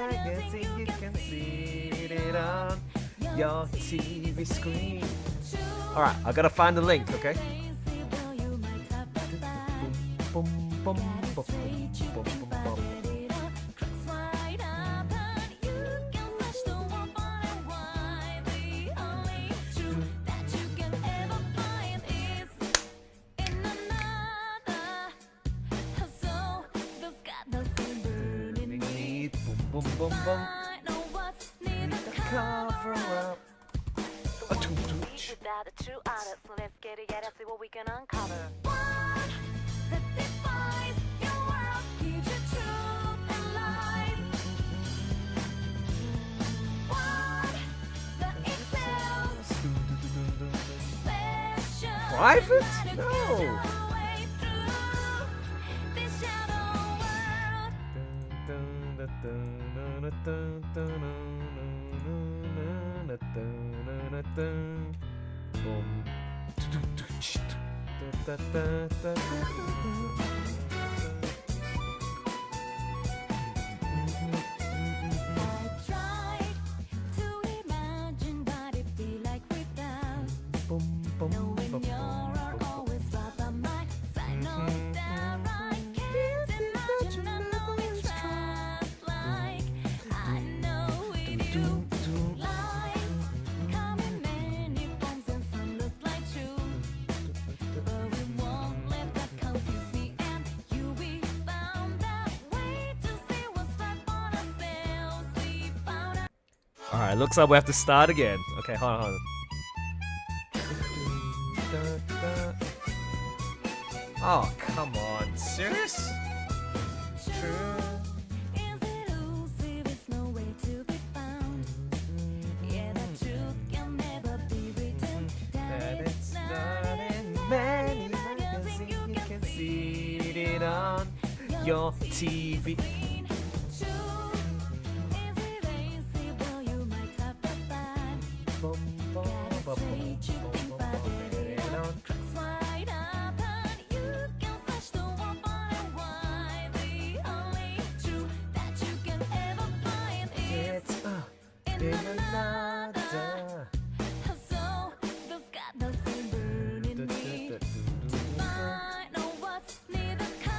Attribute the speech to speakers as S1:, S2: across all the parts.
S1: magazine, you can see it on your TV screen. Alright, I gotta find the link, okay? Boom, boom, boom, boom, boom, boom, boom. Boom, boom, boom. Need the cover up. A toot toot.
S2: Without a true artist, so let's get it, yeah, let's see what we can uncover.
S1: Private? No. Alright, looks like we have to start again. Okay, hold on, hold on. Oh, come on. Serious? True. That it's not in many magazines, you can see it on your TV.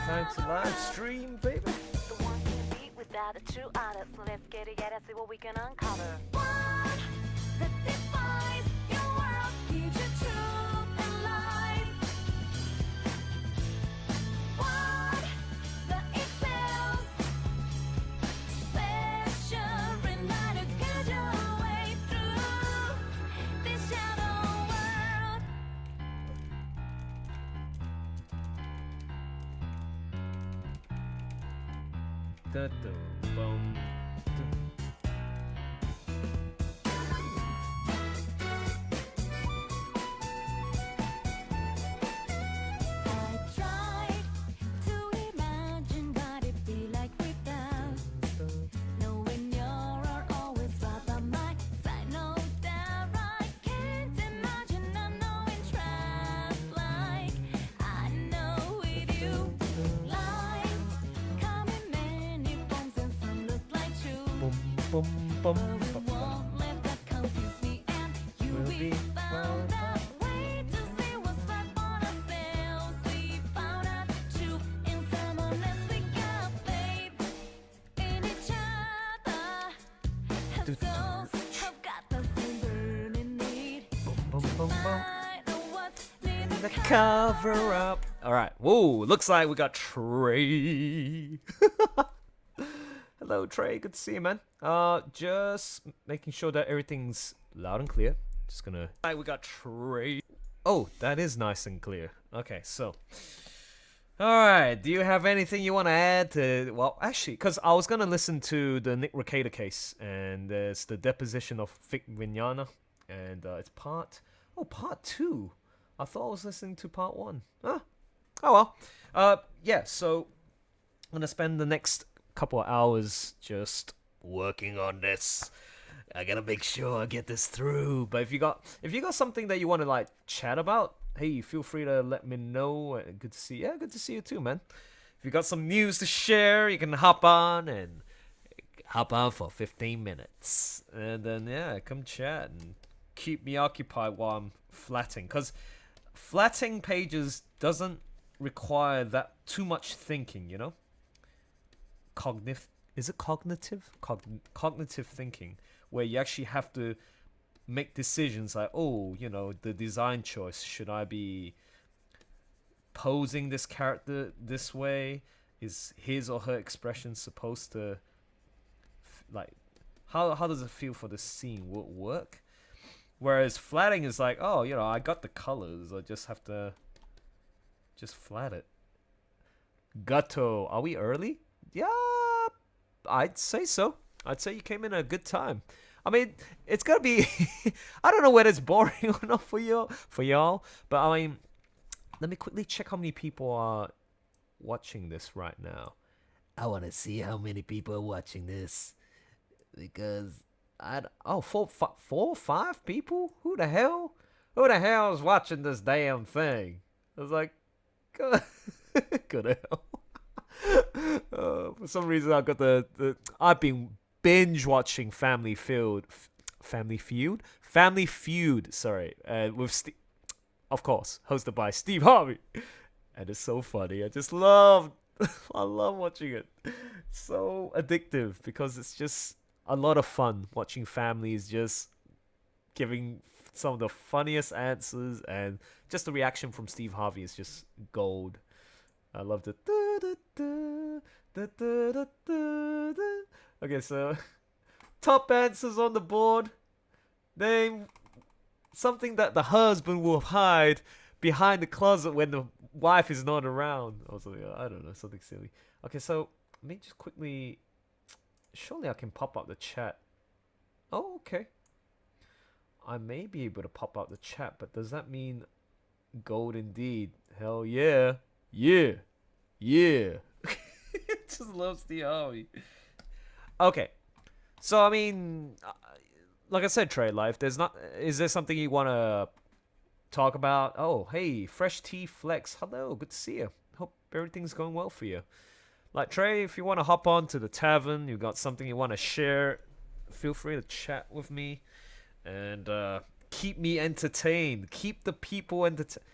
S1: Time to live stream, baby.
S2: The one you beat without a true artist, so let's get it, yeah, let's see what we can uncover.
S1: Boom. Boom, boom, boom, boom. We'll be found out. Boom, boom, boom, boom. The cover up. All right. Whoa, looks like we got Trey. Hello, Trey. Good to see you, man. Just making sure that everything's loud and clear. Just gonna. Hi, we got Trey. Oh, that is nice and clear. Okay, so. Alright, do you have anything you want to add to. Well, actually, because I was gonna listen to the Nick Recator case, and there's the deposition of Vic Vignana, and it's part 2. I thought I was listening to part 1. Huh? Oh well. Yeah, so. I'm gonna spend the next couple of hours just working on this. I gotta make sure I get this through. But if you got something that you want to like chat about, hey, feel free to let me know. Good to see good to see you too, man. If you got some news to share, you can hop on and hop on for 15 minutes. And then, yeah, come chat and keep me occupied while I'm flatting. Because flatting pages doesn't require that too much thinking, you know? Is it cognitive? Cognitive thinking, where you actually have to make decisions like, oh, you know, the design choice. Should I be posing this character this way? Is his or her expression supposed to, like, how does it feel for the scene? Will it work? Whereas flatting is like, oh, you know, I got the colors. I just have to just flat it. Gato, are we early? Yeah, I'd say so. I'd say you came in at a good time. I mean, it's gonna be. I don't know whether it's boring or not for y'all, but I mean, let me quickly check how many people are watching this right now. I want to see how many people are watching this because four or five people. Who the hell is watching this damn thing? I was like, good hell. For some reason, I got I've been binge watching Family Feud. Sorry, with of course, hosted by Steve Harvey, and it's so funny. I love watching it. It's so addictive because it's just a lot of fun watching families just giving some of the funniest answers, and just the reaction from Steve Harvey is just gold. I love the. Okay, so top answers on the board. Name something that the husband will hide behind the closet when the wife is not around. Or something, I don't know, something silly. Okay, so let me just quickly. Surely I can pop up the chat. Oh, okay. I may be able to pop out the chat, but does that mean gold indeed? Hell yeah. Yeah. Just love Steve Harvey. Okay. So, I mean, like I said, Trey, life, is there something you want to talk about? Oh, hey, Fresh Tea Flex. Hello, good to see you. Hope everything's going well for you. Like, Trey, if you want to hop on to the tavern, you got something you want to share, feel free to chat with me. And keep me entertained. Keep the people entertained.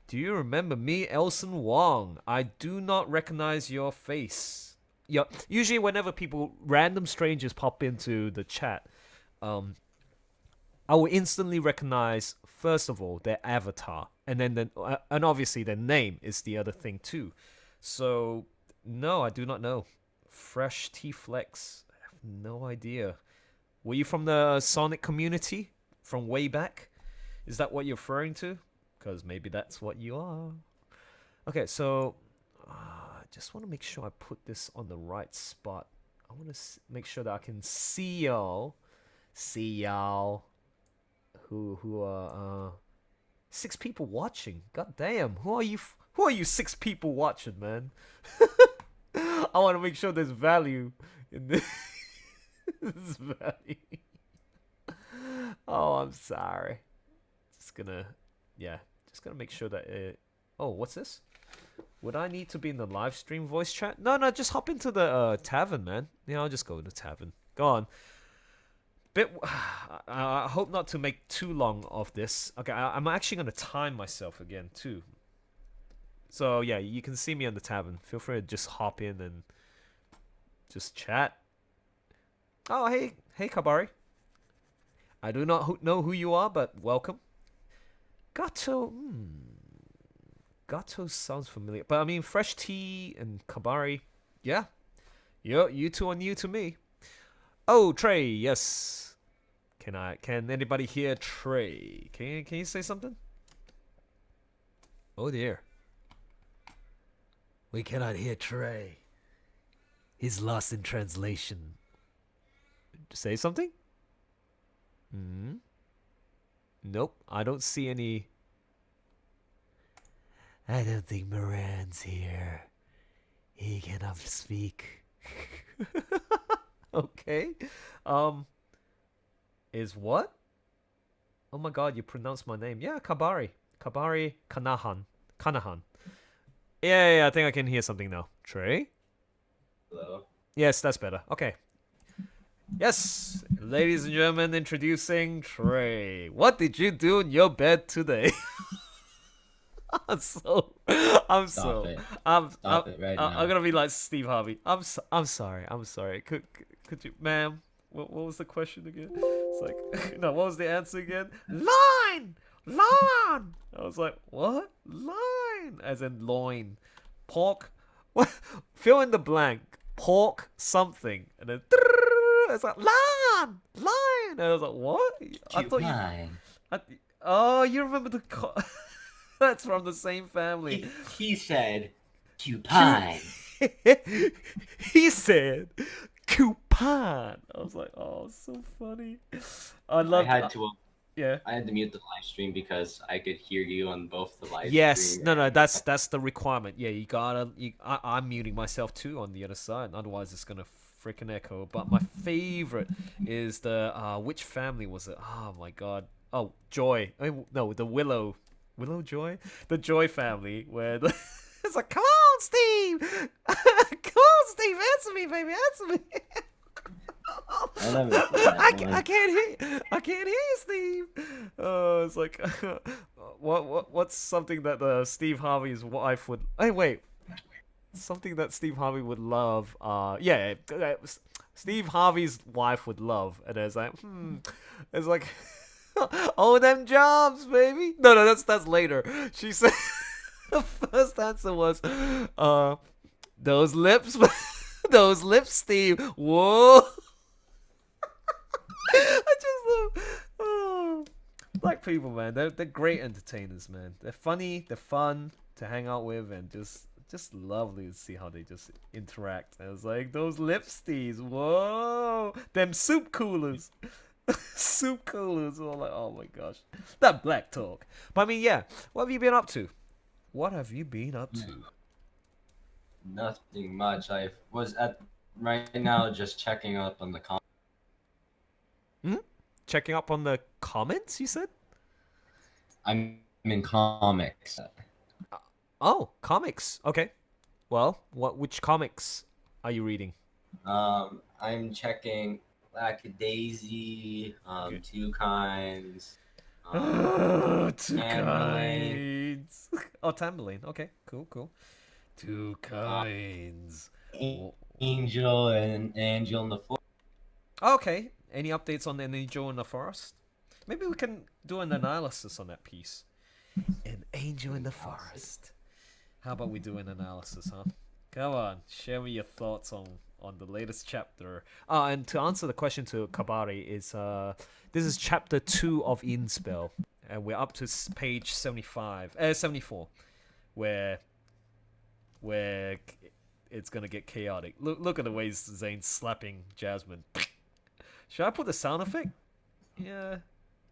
S1: Do you remember me, Elson Wong? I do not recognize your face. Yeah, usually whenever random strangers pop into the chat, I will instantly recognize, first of all, their avatar. And then and obviously their name is the other thing too. So, no, I do not know. Fresh Tea Flex. I have no idea. Were you from the Sonic community from way back? Is that what you're referring to? Because maybe that's what you are. Okay, so I just want to make sure I put this on the right spot. I want to make sure that I can see y'all. Who are 6 people watching. God damn, who are you? Who are you 6 people watching, man? I want to make sure there's value in this. This value. Oh, I'm sorry. Just gonna make sure that oh, what's this? Would I need to be in the live stream voice chat? No, just hop into the tavern, man. Yeah, I'll just go to the tavern. Go on. I hope not to make too long of this. Okay, I'm actually gonna time myself again too. So yeah, you can see me on the tavern. Feel free to just hop in and just chat. Oh, hey, Kabari. I do not know who you are, but welcome. Gato sounds familiar. But I mean, Fresh Tea and Kabari, yeah. You two are new to me. Oh, Trey, yes. Can anybody hear Trey? Can you say something? Oh dear. We cannot hear Trey. He's lost in translation. Say something? Nope, I don't see any. I don't think Moran's here. He cannot speak. Okay. Is what? Oh my god, you pronounced my name. Yeah, Kabari. Kabari Kanahan. Yeah, I think I can hear something now. Trey?
S3: Hello.
S1: Yes, that's better. Okay. Yes, ladies and gentlemen, introducing Trey. What did you do in your bed today? I'm so, I'm
S3: Stop
S1: so,
S3: it.
S1: I'm, I'm,
S3: Stop it right
S1: I'm
S3: now.
S1: gonna be like Steve Harvey. I'm sorry, I'm sorry. Could you, ma'am? What was the question again? It's like, no, what was the answer again? Line, line. I was like, what? Line, as in loin, pork. What? Fill in the blank. Pork something, and then it's like line, line. And I was like, what? I thought you.
S3: Cupine.
S1: I, oh, you remember the. That's from the same family.
S3: He said
S1: Cu-
S3: cupine.
S1: he said coupon. I was like, oh, so funny. I
S3: I
S1: loved.
S3: had to
S1: Yeah.
S3: I had to mute the live stream because I could hear you on both the live
S1: Yes.
S3: stream
S1: No. No.
S3: and
S1: That's the requirement. Yeah. You gotta. I'm muting myself too on the other side. Otherwise, it's gonna freaking echo. But my favorite is the which family was it? Oh my god. Oh, Joy. No, the Willow Joy, the Joy family, where the it's like, come on, Steve, come on, Steve, answer me, baby, answer me.
S3: I never seen that
S1: I
S3: one.
S1: can't hear. I can't hear you, Steve. It's like, what's something that Steve Harvey's wife would? Hey, wait, something that Steve Harvey would love. Yeah, Steve Harvey's wife would love, and it's like, it's like, oh, them jobs, baby. No, no, that's later. She said the first answer was, those lips, those lips, Steve. Whoa. I just love, oh, black people, man. They're great entertainers, man. They're funny, they're fun to hang out with, and just lovely to see how they just interact. And it's like those lipsties, whoa, them soup coolers, soup coolers. I'm like, oh my gosh, that black talk. But I mean, yeah, what have you been up to? What have you been up to?
S3: Nothing much. I was at right now just checking up on the
S1: Hmm? Checking up on the comments, you said?
S3: I'm in comics.
S1: Oh, comics. Okay. Well, which comics are you reading?
S3: I'm checking Lackadaisy,
S1: Good.
S3: Two Kinds,
S1: Two
S3: Tamerlane,
S1: kinds. Oh, Tamberlane. Okay, cool, cool. Two
S3: uh,
S1: kinds.
S3: Angel and Angel in the Forest.
S1: Okay. Any updates on the Angel in the Forest? Maybe we can do an analysis on that piece. An Angel in the Forest. How about we do an analysis, huh? Come on, share me your thoughts on the latest chapter. And to answer the question to Kabari is this is chapter 2 of Edenspell, and we're up to page 74, where where it's gonna get chaotic. Look at the way Zane's slapping Jasmine. Should I put the sound effect? Yeah,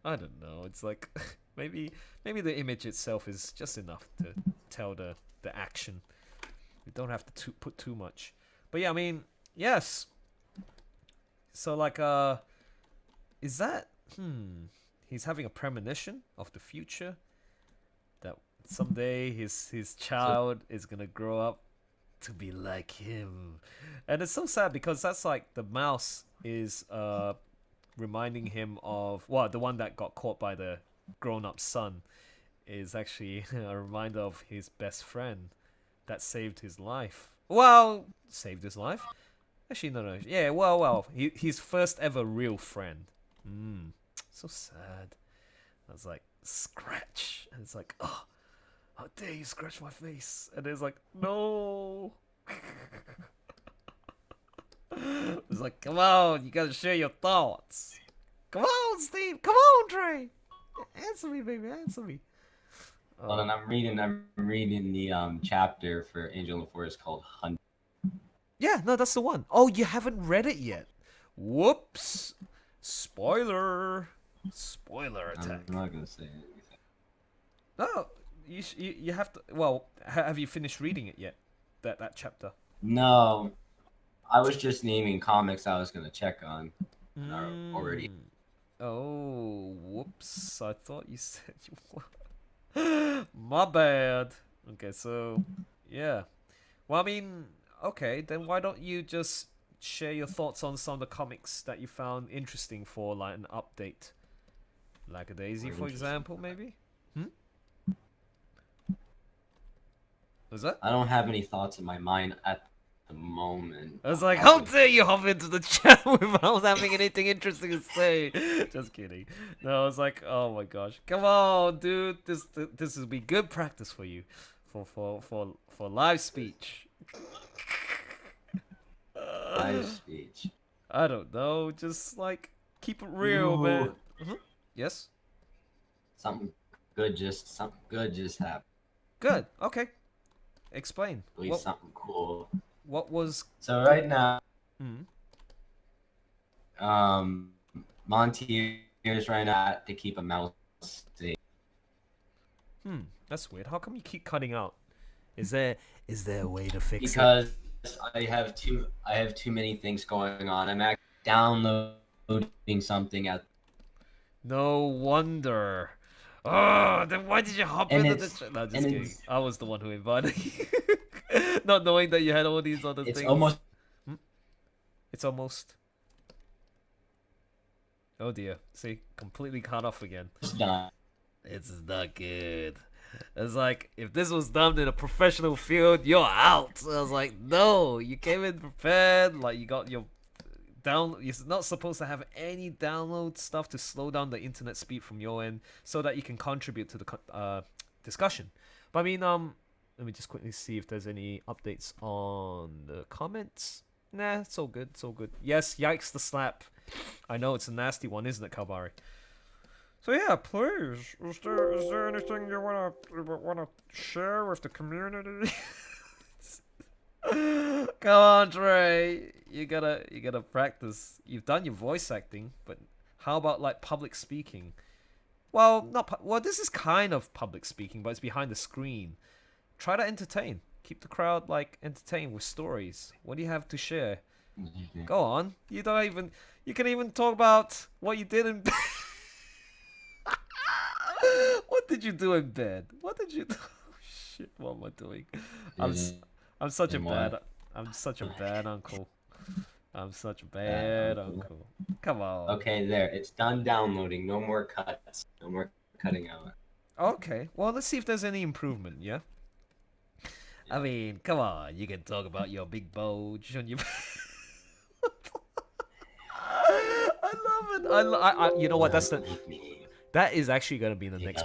S1: I don't know. It's like maybe the image itself is just enough to tell the action. We don't have to put too much. But yeah, I mean, yes. So like is that he's having a premonition of the future that someday his child is going to grow up to be like him. And it's so sad because that's like the mouse is reminding him of, well, the one that got caught by the grown-up son is actually a reminder of his best friend that saved his life. Well, saved his life? Actually, no. Yeah, well, his first ever real friend. So sad. I was like, scratch. And it's like, oh, how dare you scratch my face? And it's like, no. It's like, come on, you gotta share your thoughts. Come on, Steve. Come on, Trey. Answer me, baby. Answer me.
S3: Well, and I'm reading the chapter for Angel in the Forest called Hunt.
S1: Yeah, no, that's the one. Oh, you haven't read it yet. Whoops. Spoiler. Spoiler attack.
S3: I'm not gonna say anything.
S1: No, you have to. Well, have you finished reading it yet? That chapter.
S3: No, I was just naming comics I was gonna check on. And are already.
S1: Oh, whoops. I thought you said you were. My bad. Okay, so yeah. Well, I mean, okay, then why don't you just share your thoughts on some of the comics that you found interesting for like an update? Like a Daisy, for example, maybe? Was that?
S3: I don't have any thoughts in my mind at the moment.
S1: I was like, how dare you hop into the chat without having anything interesting to say? Just kidding. No, I was like, oh my gosh, come on, dude. This will be good practice for you, for live speech.
S3: Live speech.
S1: I don't know, just like keep it real,
S3: Ooh.
S1: man. Yes.
S3: Something good just happened.
S1: Good. Okay. Explain.
S3: At least something cool.
S1: What was?
S3: So right now,
S1: Mm.
S3: Monty is trying to keep a mouse safe.
S1: That's weird. How come you keep cutting out? Is there a way to fix it?
S3: Because I have too many things going on. I'm actually downloading something at.
S1: No wonder. Oh, then why did you hop
S3: And
S1: into
S3: it's-
S1: this? No, just
S3: and
S1: kidding.
S3: it's-
S1: I was the one who invited you. Not knowing that you had all these other
S3: It's
S1: things.
S3: almost.
S1: It's almost. Oh dear. See, completely cut off again.
S3: Done.
S1: It's not good. It's like, if this was done in a professional field, you're out. I was like, no, you came in prepared. Like, you got your you're not supposed to have any download stuff to slow down the internet speed from your end so that you can contribute to the discussion. But I mean, let me just quickly see if there's any updates on the comments. Nah, it's all good. It's all good. Yes, yikes the slap. I know it's a nasty one, isn't it, Kalbari? So yeah, please. Is there anything you wanna share with the community? Come on, Trey. You gotta practice. You've done your voice acting, but how about like public speaking? Well, this is kind of public speaking, but it's behind the screen. Try to entertain. Keep the crowd like entertained with stories. What do you have to share? Go on. You can even talk about what you did in bed. What did you do in bed? What did you do? Oh, shit, what am I doing? I'm such a bad uncle. I'm such a bad uncle. Come on.
S3: Okay, there. It's done downloading. No more cuts. No more cutting out.
S1: Okay. Well, let's see if there's any improvement, yeah? I mean, come on. You can talk about your big bulge on your... I love it. I you know what? That is actually going to be the next...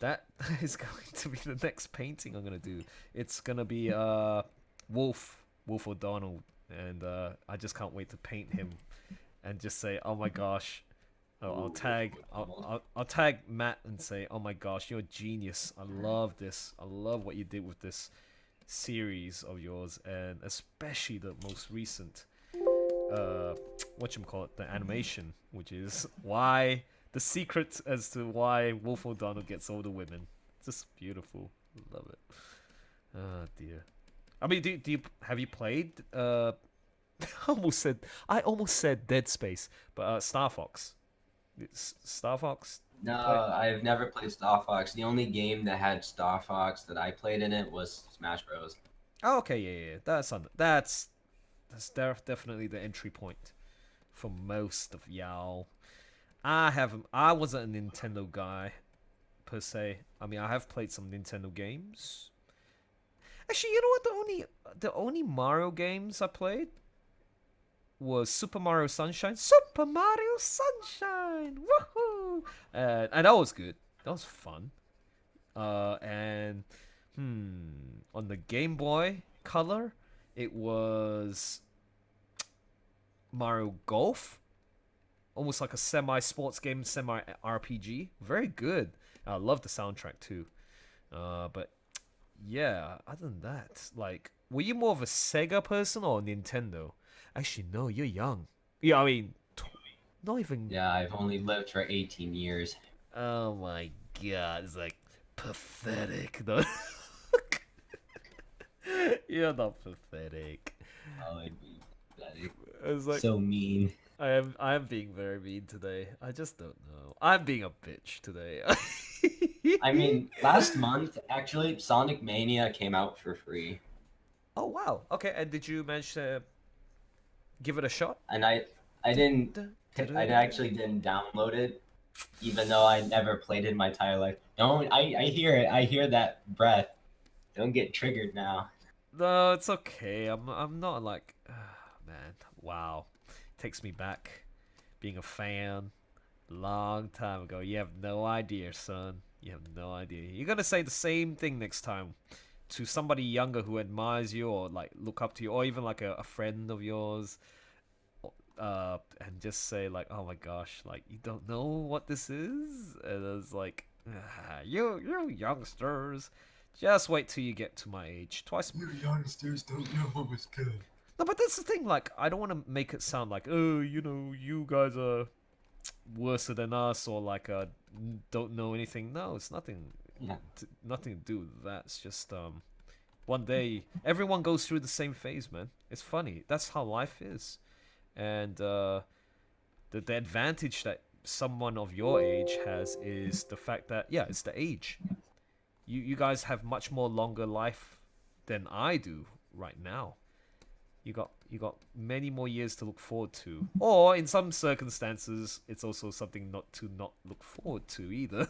S1: That is going to be the next painting I'm going to do. It's going to be Wolf O'Donnell. And I just can't wait to paint him and just say, oh my gosh. I'll tag Matt and say, oh my gosh, you're a genius. I love this. I love what you did with this series of yours, and especially the most recent the animation, which is why the secret as to why Wolf O'Donnell gets all the women. It's just beautiful. Love it. Oh dear. I mean, have you played I almost said Dead Space, but Star Fox. Star Fox?
S3: No, I've never played Star Fox. The only game that had Star Fox that I played in it was Smash Bros.
S1: Oh, okay, yeah. That's definitely the entry point for most of y'all. I wasn't a Nintendo guy per se. I mean, I have played some Nintendo games. Actually, you know what? The only Mario games I played was Super Mario Sunshine. Super Mario Sunshine! Woohoo! And that was good. That was fun. And on the Game Boy Color, it was Mario Golf. Almost like a semi-sports game, semi-RPG. Very good. I love the soundtrack too. But yeah, other than that, like, were you more of a Sega person or Nintendo? Actually, no, you're young. Yeah, I mean, not even...
S3: Yeah, I've only lived for 18 years.
S1: Oh my god, it's like, pathetic. No. You're not pathetic.
S3: Oh, it'd be pathetic.
S1: It's like,
S3: So mean.
S1: I am being very mean today. I just don't know. I'm being a bitch today.
S3: I mean, last month, actually, Sonic Mania came out for free.
S1: Oh, wow. Okay, and did you manage to Give it a shot.
S3: and I didn't I actually didn't download it, even though I never played it in my entire life. Don't I hear it. I hear that breath. Don't get triggered now.
S1: No, it's okay. I'm not like, man. Wow, takes me back, being a fan, long time ago. You have no idea, son. You have no idea. You're gonna say the same thing next time to somebody younger who admires you or like look up to you, or even like a friend of yours. And just say like, "Oh my gosh, like you don't know what this is," and it's like, you youngsters, just wait till you get to my age. Twice.
S4: You youngsters don't know what was good.
S1: No, but that's the thing. Like, I don't want to make it sound like, oh, you guys are worse than us, or like, don't know anything. No, it's nothing.
S3: Yeah.
S1: Nothing to do with that. It's just one day everyone goes through the same phase, man. It's funny. That's how life is. And the advantage that someone of your age has is the fact that it's the age. You guys have much more longer life than I do right now. You got many more years to look forward to, or in some circumstances, it's also something not look forward to either.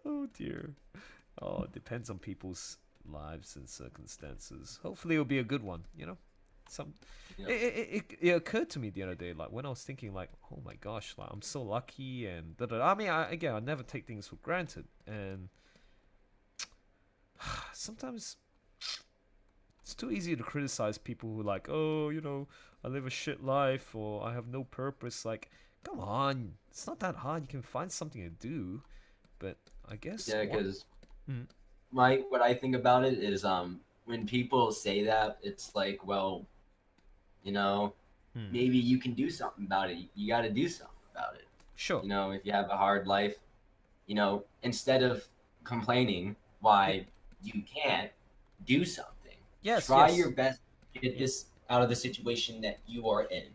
S1: Oh dear. Oh, it depends on people's lives and circumstances. Hopefully, it'll be a good one. It occurred to me the other day, like when I was thinking, like, oh my gosh, like I'm so lucky, and I mean, I never take things for granted, and sometimes it's too easy to criticize people who like, oh, I live a shit life or I have no purpose. Like, come on, it's not that hard. You can find something to do, but I guess
S3: Because
S1: Hmm.
S3: what I think about it is when people say that, it's like, well,
S1: Hmm.
S3: maybe you can do something about it. You got to do something about it.
S1: Sure.
S3: If you have a hard life, instead of complaining why you can't do something,
S1: Yes.
S3: try
S1: yes.
S3: your best to get this out of the situation that you are in.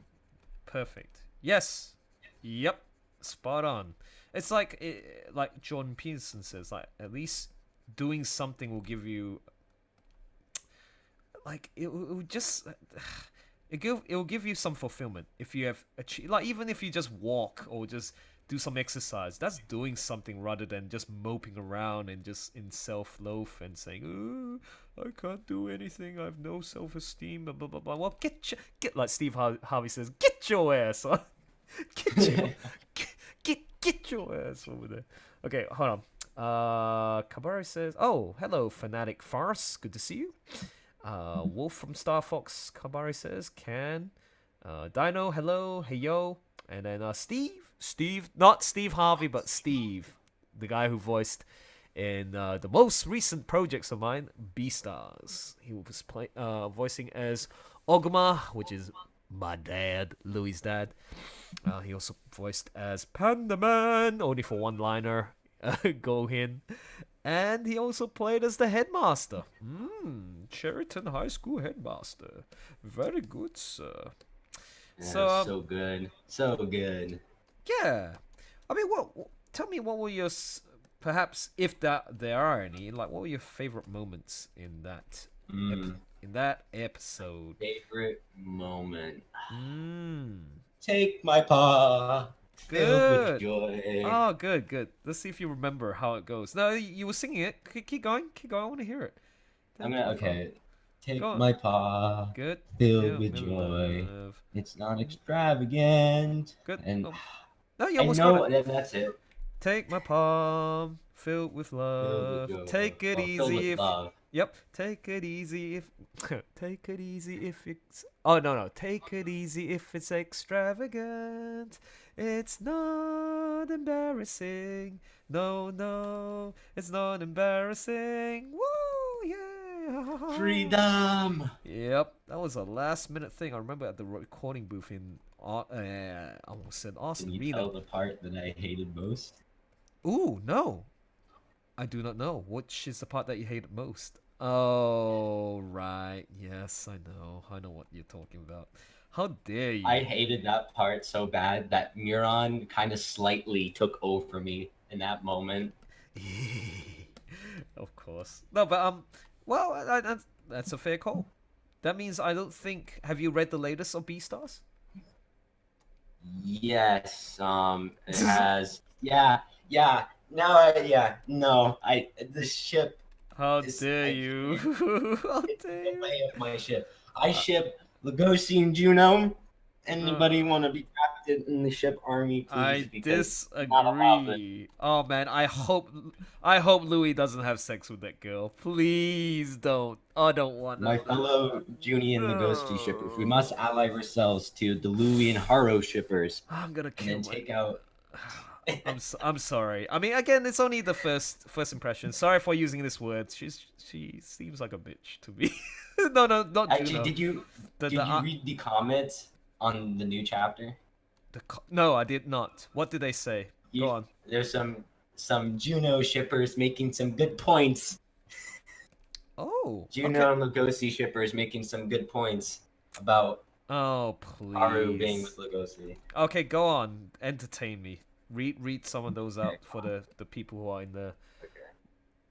S1: Perfect. Yes. Yep. Spot on. It's like Jordan Peterson says, like at least doing something will give you like it will just it will give you some fulfillment if you have achieved, like even if you just walk or just do some exercise. That's doing something rather than just moping around and just in self-loath and saying, "Oh, I can't do anything. I have no self-esteem." Blah blah blah blah. Well, get like Steve Harvey says, get your ass on. Get your ass over there. Okay, hold on. Kabari says, "Oh, hello, fanatic farce. Good to see you." Wolf from Star Fox, Kabari says, "Can." Dino, hello, hey yo. And then Steve, not Steve Harvey, but Steve, the guy who voiced in the most recent projects of mine, Beastars. He was voicing as Ogma, which is my dad, Louie's dad. He also voiced as Panda Man, only for one liner, Gohin. And he also played as the headmaster. Cheriton High School headmaster. Very good, sir.
S3: Yeah,
S1: So,
S3: so good. So good.
S1: yeah. I mean, tell me what were your, perhaps, if there are any, like, what were your favorite moments in that in that episode?
S3: Favorite moment.
S1: Mmm.
S3: Take my paw. Filled with
S1: Good.
S3: joy.
S1: Oh, good. Let's see if you remember how it goes. No, you were singing it. Keep going. I want to hear it.
S3: Okay. Take
S1: Go on.
S3: my paw.
S1: Good.
S3: Filled
S1: Feel
S3: with
S1: me
S3: joy.
S1: love.
S3: It's not extravagant.
S1: Good.
S3: And
S1: Oh. No, you
S3: I
S1: almost got
S3: know
S1: it.
S3: that's it.
S1: Take my palm, filled with
S3: Filled with
S1: love.
S3: joy.
S1: Take it
S3: Oh, filled
S1: easy
S3: with love.
S1: Yep. Take it easy if. Take it easy if it's. Oh no. Take it easy if it's extravagant. It's not embarrassing. No, it's not embarrassing. Woo, yeah.
S3: Freedom.
S1: Yep, that was a last minute thing. I remember at the recording booth in. I almost said Austin.
S3: Can you
S1: Reno.
S3: tell the part that I hated most?
S1: Ooh, no. I do not know. Which is the part that you hated most? Oh, right. Yes, I know. I know what you're talking about. How dare you?
S3: I hated that part so bad that Muron kind of slightly took over me in that moment.
S1: Of course. No, but well, that's a fair call. That means I don't think. Have you read the latest of Beastars?
S3: Yes. It has. Yeah. Yeah. Now No. The ship
S1: How
S3: is.
S1: dare
S3: I
S1: you?
S3: can't.
S1: How
S3: It's
S1: dare
S3: in the
S1: you?
S3: way of my ship. I ship Lugosi and Juno. Anybody
S1: Uh,
S3: want to be captain in the ship army, please?
S1: I
S3: Because I'm not allowed to.
S1: disagree. Oh man, I hope Louie doesn't have sex with that girl. Please don't. I don't want
S3: My
S1: to.
S3: fellow Junie and Lugosi shippers, we must
S1: No.
S3: ally ourselves to the Louie and Haro shippers,
S1: I'm gonna
S3: and
S1: kill
S3: then
S1: my.
S3: take out.
S1: I'm sorry. I mean, again, it's only the first impression. Sorry for using this word. She seems like a bitch to me. No, not
S3: Actually,
S1: Juno.
S3: did you
S1: The
S3: did
S1: the
S3: you read the comments on the new chapter?
S1: no, I did not. What did they say? Go on.
S3: There's some Juno shippers making some good points.
S1: Oh, okay.
S3: Juno and Lugosi shippers making some good points about
S1: Oh,
S3: Haru being
S1: please.
S3: with Lugosi.
S1: Okay, go on. Entertain me. Read some of those
S3: Okay,
S1: out for the people who are in the.
S3: okay.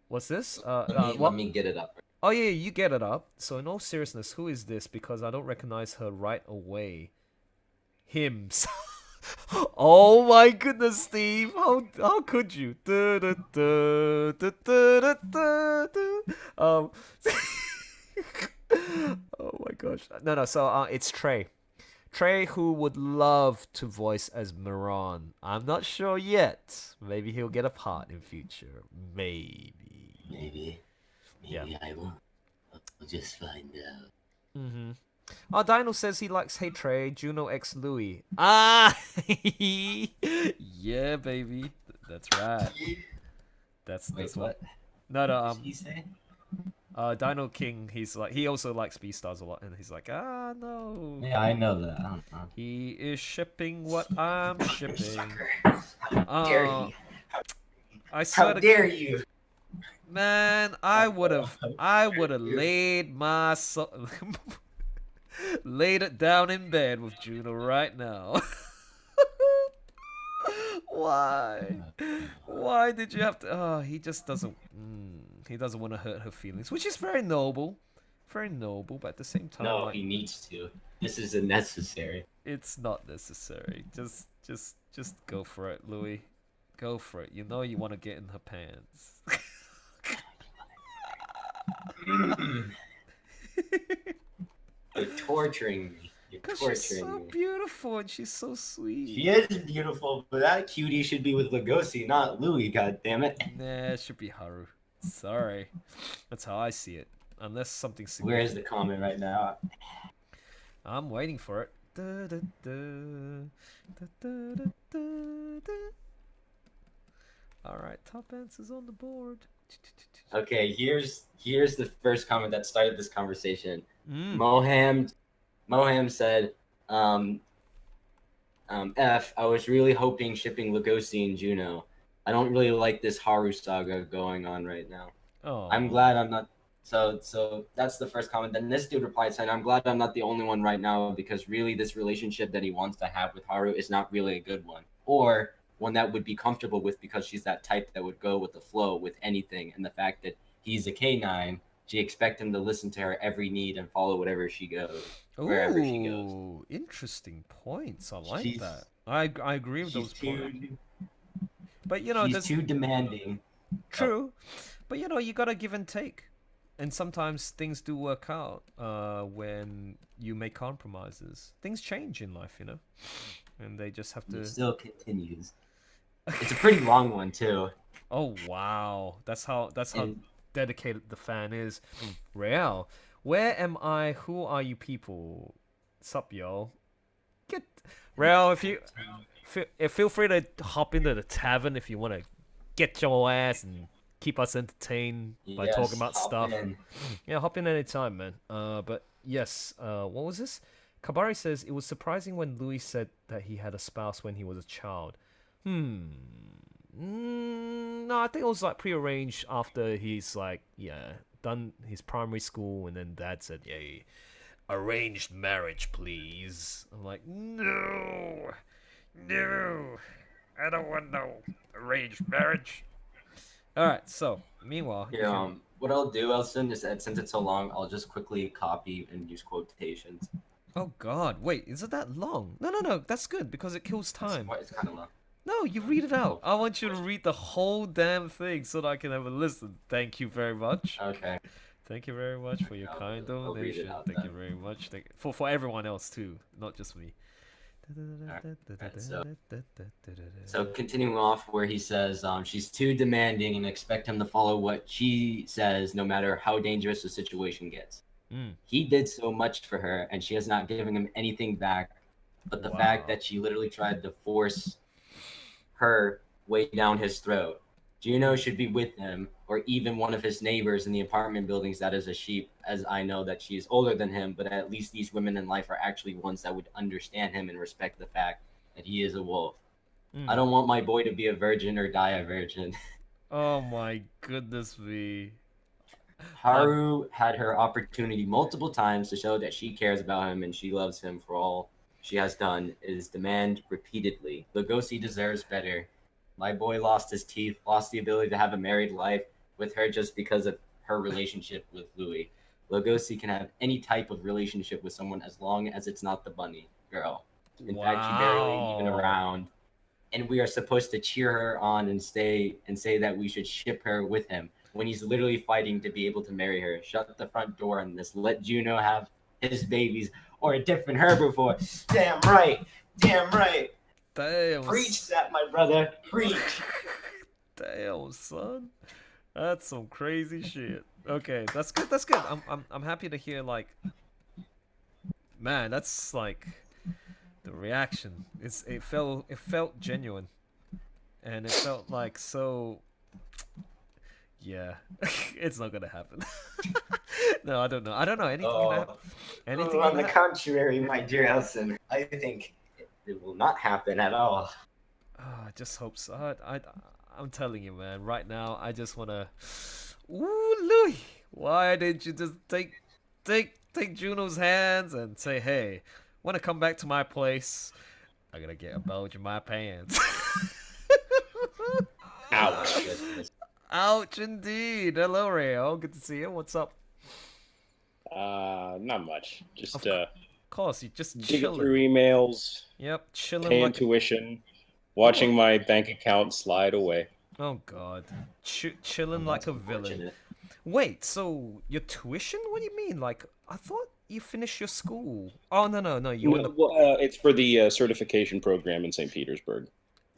S1: What's this?
S3: Let
S1: What?
S3: me get it up.
S1: Oh yeah, you get it up. So in all seriousness, who is this? Because I don't recognize her right away. Him. Oh my goodness, Steve! How could you? Um. Oh my gosh. No. So it's Trey. Trey, who would love to voice as Miran. I'm not sure yet. Maybe he'll get a part in future. Maybe.
S3: Maybe
S1: Yeah.
S3: I will. I'll just find out.
S1: Mm-hmm. Oh, Dino says he likes Hey Trey, Juno X Louie. Ah! Yeah, baby. That's right. That's
S3: Wait,
S1: what.
S3: what?
S1: No,
S3: What did he say?
S1: Dino King, he also likes Beastars a lot, and he's like, no.
S3: Yeah, I know that. I don't know.
S1: He is shipping what I'm shipping.
S3: Sucker. How dare he?
S1: I swear
S3: How
S1: to
S3: dare you?
S1: man, I would have laid my laid it down in bed with Juno right now. Why? Why did you have to? Oh, he just doesn't. He doesn't want to hurt her feelings, which is very noble, but at the same time,
S3: No,
S1: like,
S3: he needs to. This is unnecessary.
S1: it's not necessary. Just go for it, Louie. Go for it. You know you want to get in her pants.
S3: You're torturing me. You're
S1: Because
S3: torturing
S1: she's so
S3: me.
S1: beautiful and she's so sweet.
S3: She is beautiful, but that cutie should be with Lugosi, not Louie. God damn it!
S1: Nah, it should be Haru. Sorry, that's how I see it. Unless something
S3: Where is
S1: significant.
S3: the comment right now?
S1: I'm waiting for it. Alright, top answers on the board.
S3: Okay, here's the first comment that started this conversation.
S1: Mm.
S3: Moham said, F, I was really hoping shipping Lugosi and Juno. I don't really like this Haru saga going on right now.
S1: Oh.
S3: I'm glad I'm not. So that's the first comment. Then this dude replied saying, I'm glad I'm not the only one right now because really this relationship that he wants to have with Haru is not really a good one. Or one that would be comfortable with because she's that type that would go with the flow with anything. And the fact that he's a K9, she expect him to listen to her every need and follow whatever she goes, wherever she goes.
S1: Ooh, interesting points. I like
S3: She's-
S1: that. I agree with those points. But you know,
S3: She's
S1: there's
S3: too demanding.
S1: true. But you know, you gotta give and take. And sometimes things do work out when you make compromises. Things change in life, you know, and they just have to.
S3: It still continues. It's a pretty long one too.
S1: Oh wow, that's how
S3: And-
S1: dedicated the fan is. Real, where am I? Who are you people? Sup, yo? Get Real. If you feel free to hop into the tavern if you want to get your ass and keep us entertained by
S3: Yes,
S1: talking about
S3: hop
S1: stuff.
S3: in.
S1: Yeah, hop in anytime, man. But yes, what was this? Kabari says it was surprising when Louis said that he had a spouse when he was a child. No, I think it was like prearranged after he's like, done his primary school, and then Dad said, "Yeah, arranged marriage, please." I'm like, no, I don't want no arranged marriage. All right, so meanwhile,
S3: Here, What I'll do, Elson, is that since it's so long, I'll just quickly copy and use quotations.
S1: Oh God, wait, is it that long? No, no, no, that's good because it kills time.
S3: It's kind of long.
S1: No, you read it out. I want you to read the whole damn thing so that I can have a listen. Thank you very much.
S3: Okay.
S1: Thank you very much for your kind
S3: I'll read it
S1: donation.
S3: out
S1: Thank you
S3: then.
S1: very much. For everyone else too, not just me.
S3: So continuing off where he says she's too demanding and expect him to follow what she says no matter how dangerous the situation gets.
S1: Mm.
S3: He did so much for her and she has not given him anything back. But the fact that she literally tried to force her way down his throat. Juno should be with him, or even one of his neighbors in the apartment buildings that is a sheep, as I know that she is older than him, but at least these women in life are actually ones that would understand him and respect the fact that he is a wolf. I don't want my boy to be a virgin or die a virgin.
S1: Oh my goodness me.
S3: Haru had her opportunity multiple times to show that she cares about him and she loves him for all she has done. It is demand repeatedly. Lugosi deserves better. My boy lost his teeth, lost the ability to have a married life with her just because of her relationship with Louie. Lugosi can have any type of relationship with someone as long as it's not the bunny girl. In fact, she barely even around. And we are supposed to cheer her on and say that we should ship her with him when he's literally fighting to be able to marry her. Shut the front door on this. Let Juno have his babies or a different herbivore. Damn right. Damn right.
S1: Damn.
S3: Preach that, my brother. Preach.
S1: Damn, son. That's some crazy shit. Okay, that's good. That's good. I'm happy to hear like, man, that's like the reaction. It felt genuine, and it felt like so. Yeah, it's not gonna happen. No, I don't know. I don't know anything. Anything
S3: on the contrary, my dear Elson, I think it will not happen at all.
S1: Oh, I just hope so. I'm telling you, man. Right now, I just wanna. Ooh, Louie, why didn't you just take Juno's hands and say, "Hey, wanna come back to my place? I gotta get a bulge in my pants."
S3: Ouch.
S1: Ouch, indeed. Hello, Rayo. Good to see you. What's up?
S5: Not much. Just
S1: Of course, you just
S5: digging
S1: chilling.
S5: through emails,
S1: Yep, chilling
S5: paying
S1: like.
S5: tuition, watching my bank account slide away.
S1: Oh God, chilling like a villain.
S3: Unfortunate.
S1: Wait, so your tuition? What do you mean? Like, I thought you finished your school. Oh no, you in the.
S5: Well, it's for the certification program in St. Petersburg.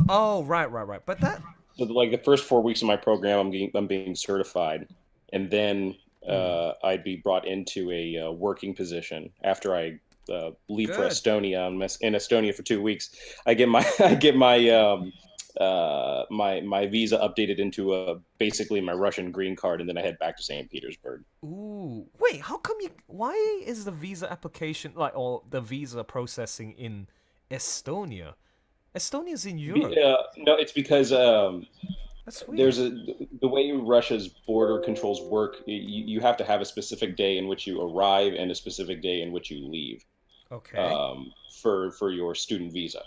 S1: Oh right. But that.
S5: So like the first 4 weeks of my program, I'm being certified, and then I'd be brought into a working position after I leave for
S1: Good.
S5: Estonia. I'm in Estonia for 2 weeks. I get my my visa updated into basically my Russian green card, and then I head back to St. Petersburg.
S1: Ooh, wait. How come you? Why is the visa application or the visa processing in Estonia? Estonia's in Europe.
S5: No, it's because
S1: That's weird.
S5: there's the way Russia's border controls work. You have to have a specific day in which you arrive and a specific day in which you leave.
S1: Okay.
S5: For your student visa,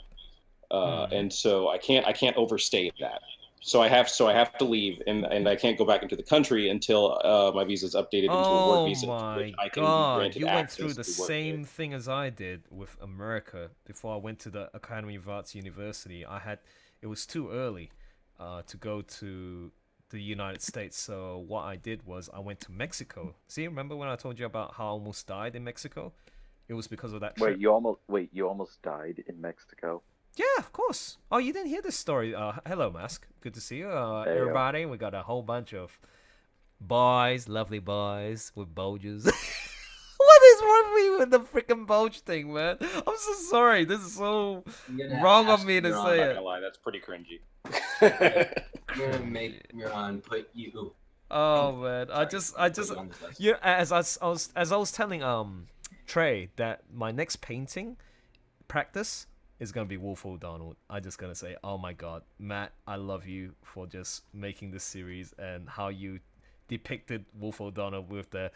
S5: and so I can't overstay that. So I have to leave, and I can't go back into the country until my visa is updated into a work visa, which I can be granted
S1: You went through
S5: access
S1: the
S5: to work
S1: same
S5: there.
S1: thing as I did with America before I went to the Academy of Arts University. It was too early to go to the United States, so what I did was I went to Mexico. See, remember when I told you about how I almost died in Mexico? It was because of that trip.
S6: You almost died in Mexico.
S1: Yeah, of course. Oh, you didn't hear this story. Hello, Mask. Good to see you. Everybody, we got a whole bunch of boys, lovely boys with bulges. What is wrong with me with the freaking bulge thing, man? I'm so sorry. This is so wrong of me to say
S5: I'm not
S1: it.
S5: gonna lie, that's pretty cringy.
S3: I'm gonna make Miran put you.
S1: Oh man, I just,
S3: put you on this list.
S1: yeah. As I was telling Trey that my next painting practice is gonna be Wolf O'Donnell. I just gonna say, oh my god, Matt, I love you for just making this series and how you depicted Wolf O'Donnell with the.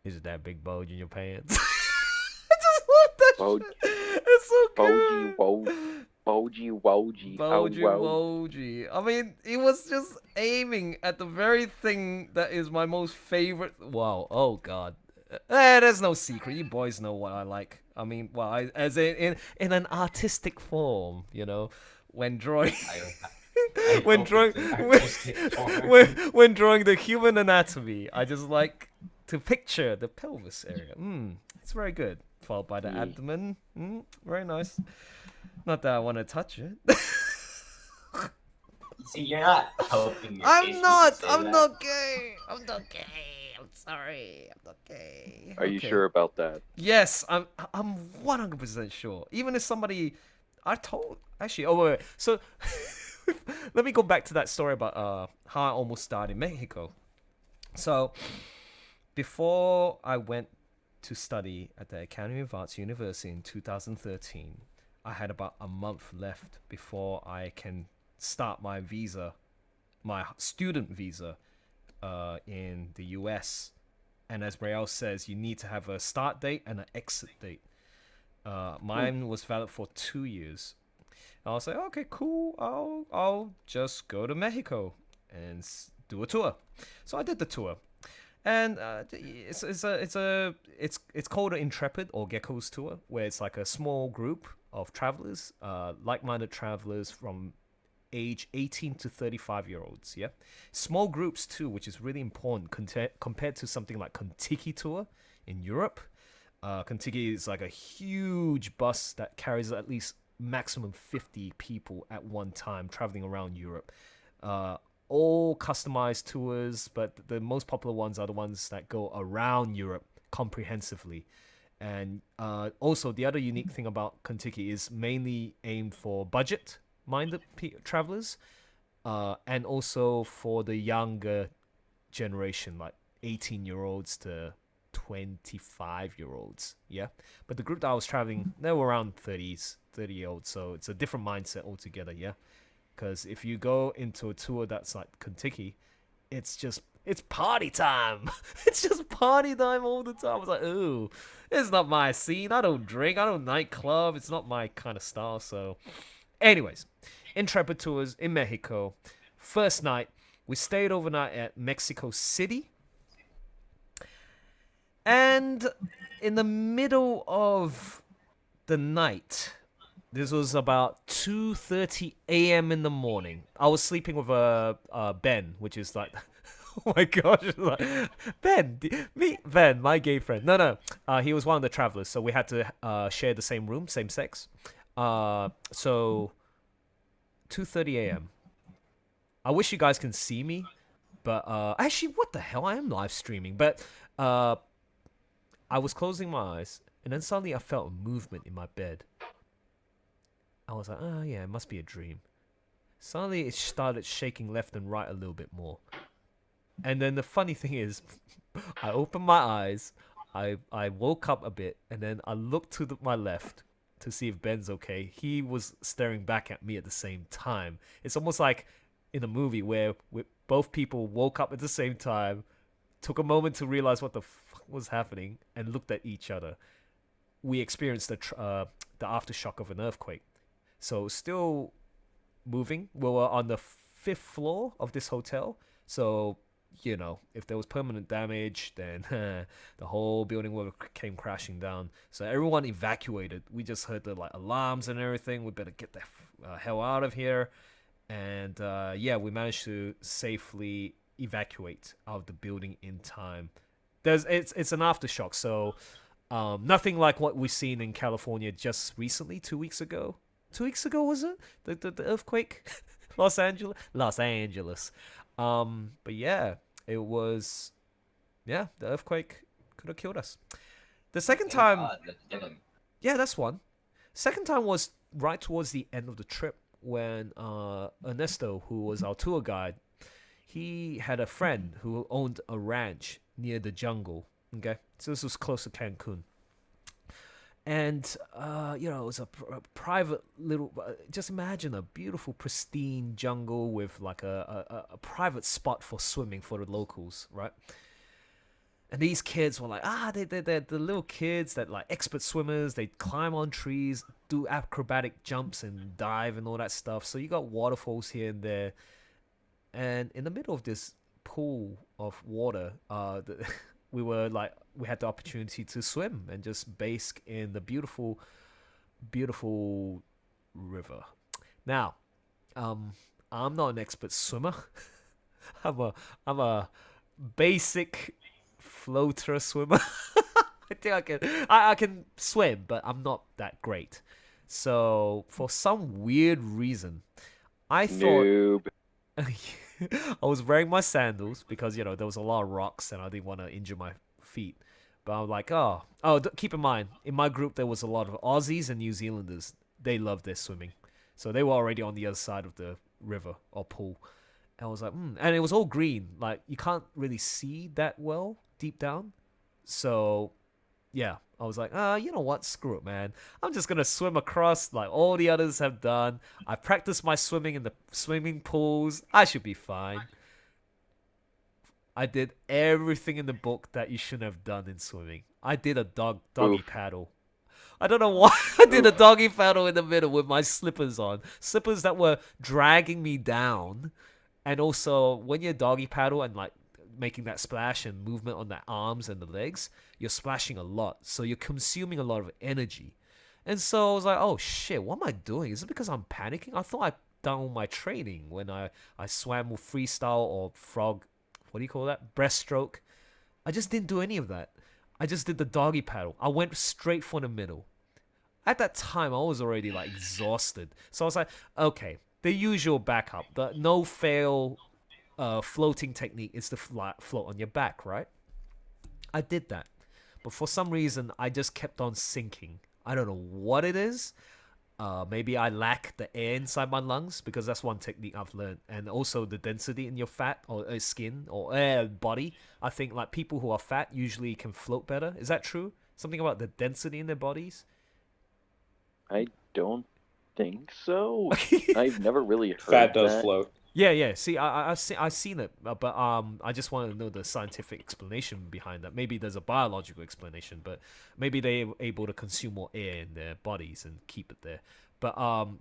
S1: Is that big bulge in your pants? I just love that
S6: Bulge.
S1: shit. It's so good.
S6: Bulgy, bulge. Boji Woji. Oh,
S1: Boji
S6: wow.
S1: Woji. I mean, he was just aiming at the very thing that is my most favorite. Wow. Oh God. There's no secret. You boys know what I like. I mean, well, as in an artistic form, when drawing. When drawing when drawing the human anatomy, I just like to picture the pelvis area. It's very good. Followed by the abdomen. Very nice. Not that I want to touch it.
S3: See, you're not helping.
S1: I'm not gay. I'm not gay. I'm sorry. I'm not gay.
S6: Are you sure about that?
S1: Yes, I'm 100% sure. Even if somebody actually, oh wait. So let me go back to that story about how I almost died in Mexico. So before I went to study at the Academy of Arts University in 2013, I had about a month left before I can start my visa, my student visa, in the US. And as Brielle says, you need to have a start date and an exit date. Mine was valid for 2 years. I was like, okay, cool. I'll just go to Mexico and do a tour. So I did the tour, and it's called an Intrepid or Gecko's tour, where it's like a small group of travelers, like-minded travelers from age 18 to 35-year-olds. Yeah, small groups too, which is really important compared to something like Contiki tour in Europe. Contiki is like a huge bus that carries at least maximum 50 people at one time traveling around Europe. All customized tours, but the most popular ones are the ones that go around Europe comprehensively. And also, the other unique thing about Contiki is mainly aimed for budget-minded travelers, and also for the younger generation, like 18-year-olds to 25-year-olds. Yeah, but the group that I was traveling, they were around 30-year-olds, so it's a different mindset altogether. Yeah, because if you go into a tour that's like Contiki, it's party time. It's just party time all the time. I was like, ooh, it's not my scene. I don't drink. I don't nightclub. It's not my kind of style. So anyways, Intrepid Tours in Mexico. First night, we stayed overnight at Mexico City. And in the middle of the night, this was about 2:30 a.m. in the morning. I was sleeping with Ben, which is like, oh my gosh, like, Ben, Ben, my gay friend. No, he was one of the travelers, so we had to share the same room, same sex. So 2:30 a.m. I wish you guys can see me, but actually, what the hell? I am live streaming, but I was closing my eyes, and then suddenly I felt a movement in my bed. I was like, oh yeah, it must be a dream. Suddenly it started shaking left and right a little bit more. And then the funny thing is, I opened my eyes, I woke up a bit, and then I looked to my left to see if Ben's okay. He was staring back at me at the same time. It's almost like in a movie where both people woke up at the same time, took a moment to realize what the fuck was happening, and looked at each other. We experienced the aftershock of an earthquake. So still moving. We were on the 5th floor of this hotel. So, if there was permanent damage, then the whole building came crashing down. So everyone evacuated. We just heard the alarms and everything. We better get the hell out of here. And we managed to safely evacuate out of the building in time. It's an aftershock, so nothing like what we've seen in California just recently, 2 weeks ago. 2 weeks ago, was it? The earthquake? Los Angeles. But yeah, it was, the earthquake could have killed us. The second time, yeah, that's one. Second time was right towards the end of the trip when Ernesto, who was our tour guide, he had a friend who owned a ranch near the jungle. Okay, so this was close to Cancun. And, it was a private little, just imagine a beautiful, pristine jungle with like a private spot for swimming for the locals, right? And these kids were like, they're the little kids that like expert swimmers. They climb on trees, do acrobatic jumps and dive and all that stuff. So you got waterfalls here and there. And in the middle of this pool of water, we had the opportunity to swim and just bask in the beautiful, beautiful river. Now, I'm not an expert swimmer. I'm a basic floater swimmer. I think I can swim, but I'm not that great. So for some weird reason, I thought
S6: Noob.
S1: I was wearing my sandals because there was a lot of rocks and I didn't want to injure my feet. But I'm like, keep in mind, in my group there was a lot of Aussies and New Zealanders. They loved their swimming, so they were already on the other side of the river or pool. And I was like, and it was all green. Like you can't really see that well deep down. So yeah, I was like, you know what? Screw it, man. I'm just gonna swim across like all the others have done. I practiced my swimming in the swimming pools. I should be fine. I did everything in the book that you shouldn't have done in swimming. I did a doggy
S6: Oof.
S1: paddle. I don't know why I did a doggy paddle in the middle with my slippers on. Slippers that were dragging me down. And also, when you doggy paddle and like making that splash and movement on the arms and the legs, you're splashing a lot. So you're consuming a lot of energy. And so I was like, oh shit, what am I doing? Is it because I'm panicking? I thought I'd done all my training when I swam with freestyle or frog, what do you call that? Breaststroke. I just didn't do any of that. I just did the doggy paddle. I went straight for the middle. At that time, I was already like exhausted. So I was like, okay, the usual backup, the no fail floating technique is to float on your back, right? I did that. But for some reason, I just kept on sinking. I don't know what it is. Maybe I lack the air inside my lungs because that's one technique I've learned. And also the density in your fat or skin or body. I think like people who are fat usually can float better. Is that true? Something about the density in their bodies?
S6: I don't think so. I've never really heard
S5: Fat does
S6: that.
S5: float.
S1: Yeah. See, I've seen it, but I just want to know the scientific explanation behind that. Maybe there's a biological explanation, but maybe they're able to consume more air in their bodies and keep it there. But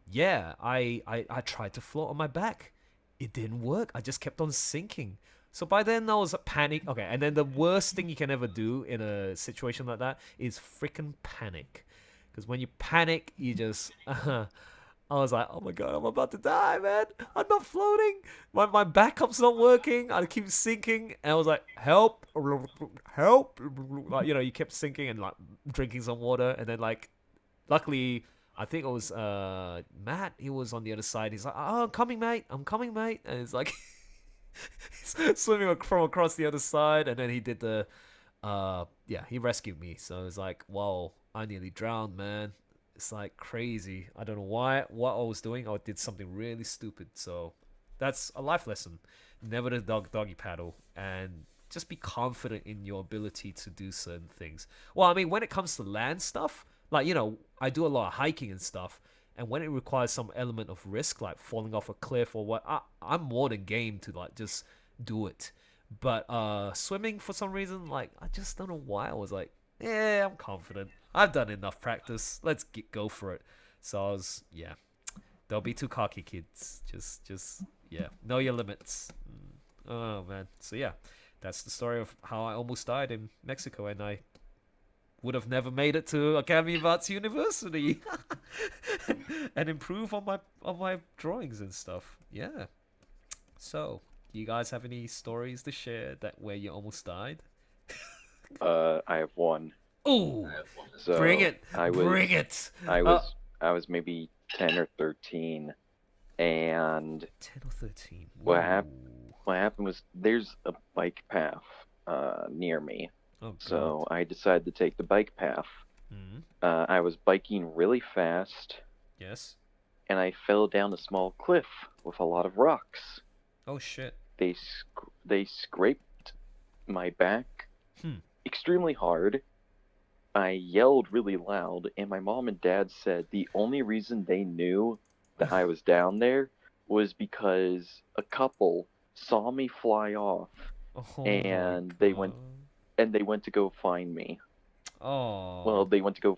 S1: yeah, I tried to float on my back. It didn't work. I just kept on sinking. So by then I was a panic. Okay, and then the worst thing you can ever do in a situation like that is freaking panic, because when you panic, you just I was like, oh my god, I'm about to die, man. I'm not floating. My backup's not working. I keep sinking. And I was like, help, help. Like, you kept sinking and like drinking some water. And then like, luckily, I think it was Matt. He was on the other side. He's like, oh, I'm coming, mate. I'm coming, mate. And it's like, he's swimming from across the other side. And then he did the, he rescued me. So it was like, whoa, I nearly drowned, man. It's like crazy. I don't know what I was doing. I did something really stupid. So that's a life lesson. Never to doggy paddle, and just be confident in your ability to do certain things. Well, I mean, when it comes to land stuff, like, I do a lot of hiking and stuff, and when it requires some element of risk, like falling off a cliff or what, I'm more than game to like just do it. But swimming, for some reason, like, I just don't know why I was like, yeah, I'm confident. I've done enough practice. Let's go for it. So I was, don't be too cocky, kids. Just, know your limits. Oh, man. So, yeah, that's the story of how I almost died in Mexico, and I would have never made it to Academy of Arts University and improve on my drawings and stuff. Yeah. So, do you guys have any stories to share where you almost died?
S6: I have one.
S1: Ooh,
S6: So
S1: bring it!
S6: Bring
S1: it!
S6: I was maybe 10 or 13, and
S1: 10 or 13.
S6: what happened was there's a bike path near me.
S1: Oh, God.
S6: So I decided to take the bike path.
S1: Mm-hmm.
S6: I was biking really fast.
S1: Yes.
S6: And I fell down a small cliff with a lot of rocks.
S1: Oh shit!
S6: They scraped my back extremely hard. I yelled really loud, and my mom and dad said the only reason they knew that I was down there was because a couple saw me fly off,
S1: Oh
S6: and
S1: my
S6: they
S1: God.
S6: went and they went to go find me.
S1: Oh.
S6: Well, they went to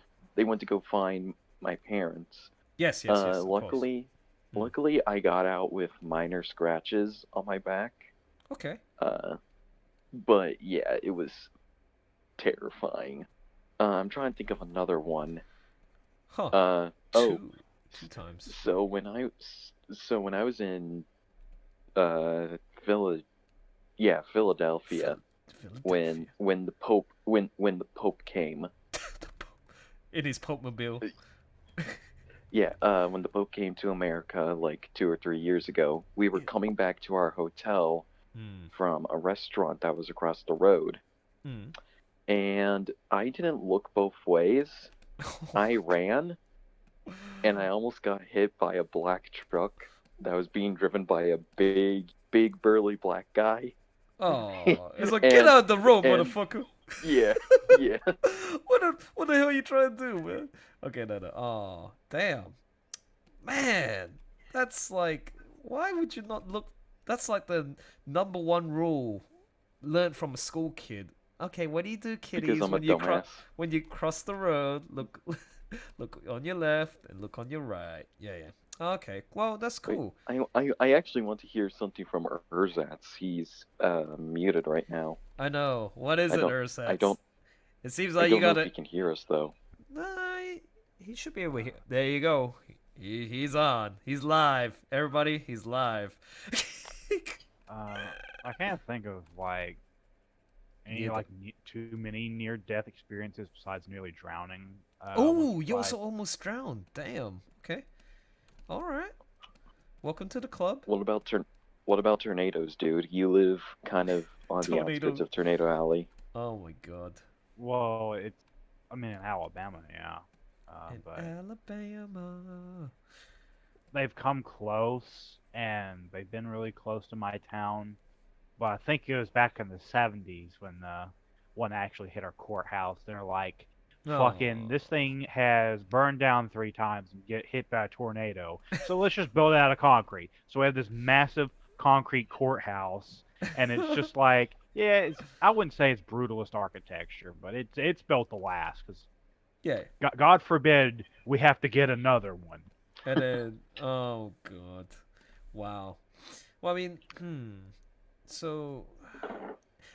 S6: go find my parents.
S1: Yes, yes, yes. Of course.
S6: Luckily, I got out with minor scratches on my back.
S1: Okay.
S6: But yeah, it was terrifying. I'm trying to think of another one.
S1: Huh. Two times.
S6: So when I was in Philadelphia, when the Pope came.
S1: In his Pope-mobile.
S6: Yeah, when the Pope came to America like 2 or 3 years ago, we were coming back to our hotel from a restaurant that was across the road. And I didn't look both ways. I ran, and I almost got hit by a black truck that was being driven by a big, burly black guy.
S1: Oh, it's like, get out of the road, motherfucker.
S6: Yeah, yeah.
S1: What the hell are you trying to do, man? Okay, no. Oh, damn. Man, that's like, why would you not look? That's like the number one rule learned from a school kid. Okay, what do you do, kiddies, when you cross the road? Look on your left and look on your right. Yeah. Okay, well, that's cool.
S6: I actually want to hear something from Erzatz. He's muted right now.
S1: I know. What is it, Erzatz? It seems like
S6: you gotta... I don't know if he can hear us, though.
S1: Nah, he should be able to hear. There you go. He's on. He's live. Everybody, he's live.
S7: I can't think of, like, any, too many near-death experiences besides nearly drowning.
S1: Oh, you also almost drowned. Damn. Okay. All right. Welcome to the club.
S6: What about tornadoes, dude? You live kind of on the outskirts of Tornado Alley.
S1: Oh my god.
S7: Well, I'm in Alabama, yeah. But
S1: Alabama.
S7: They've come close, and they've been really close to my town. But I think it was back in the 70s when one actually hit our courthouse. They're like, fucking, this thing has burned down 3 times and get hit by a tornado. So let's just build it out of concrete. So we have this massive concrete courthouse, and it's just like, yeah, I wouldn't say it's brutalist architecture, but it's built to last. Cause God forbid we have to get another one.
S1: And then, oh god, wow. Well, I mean, so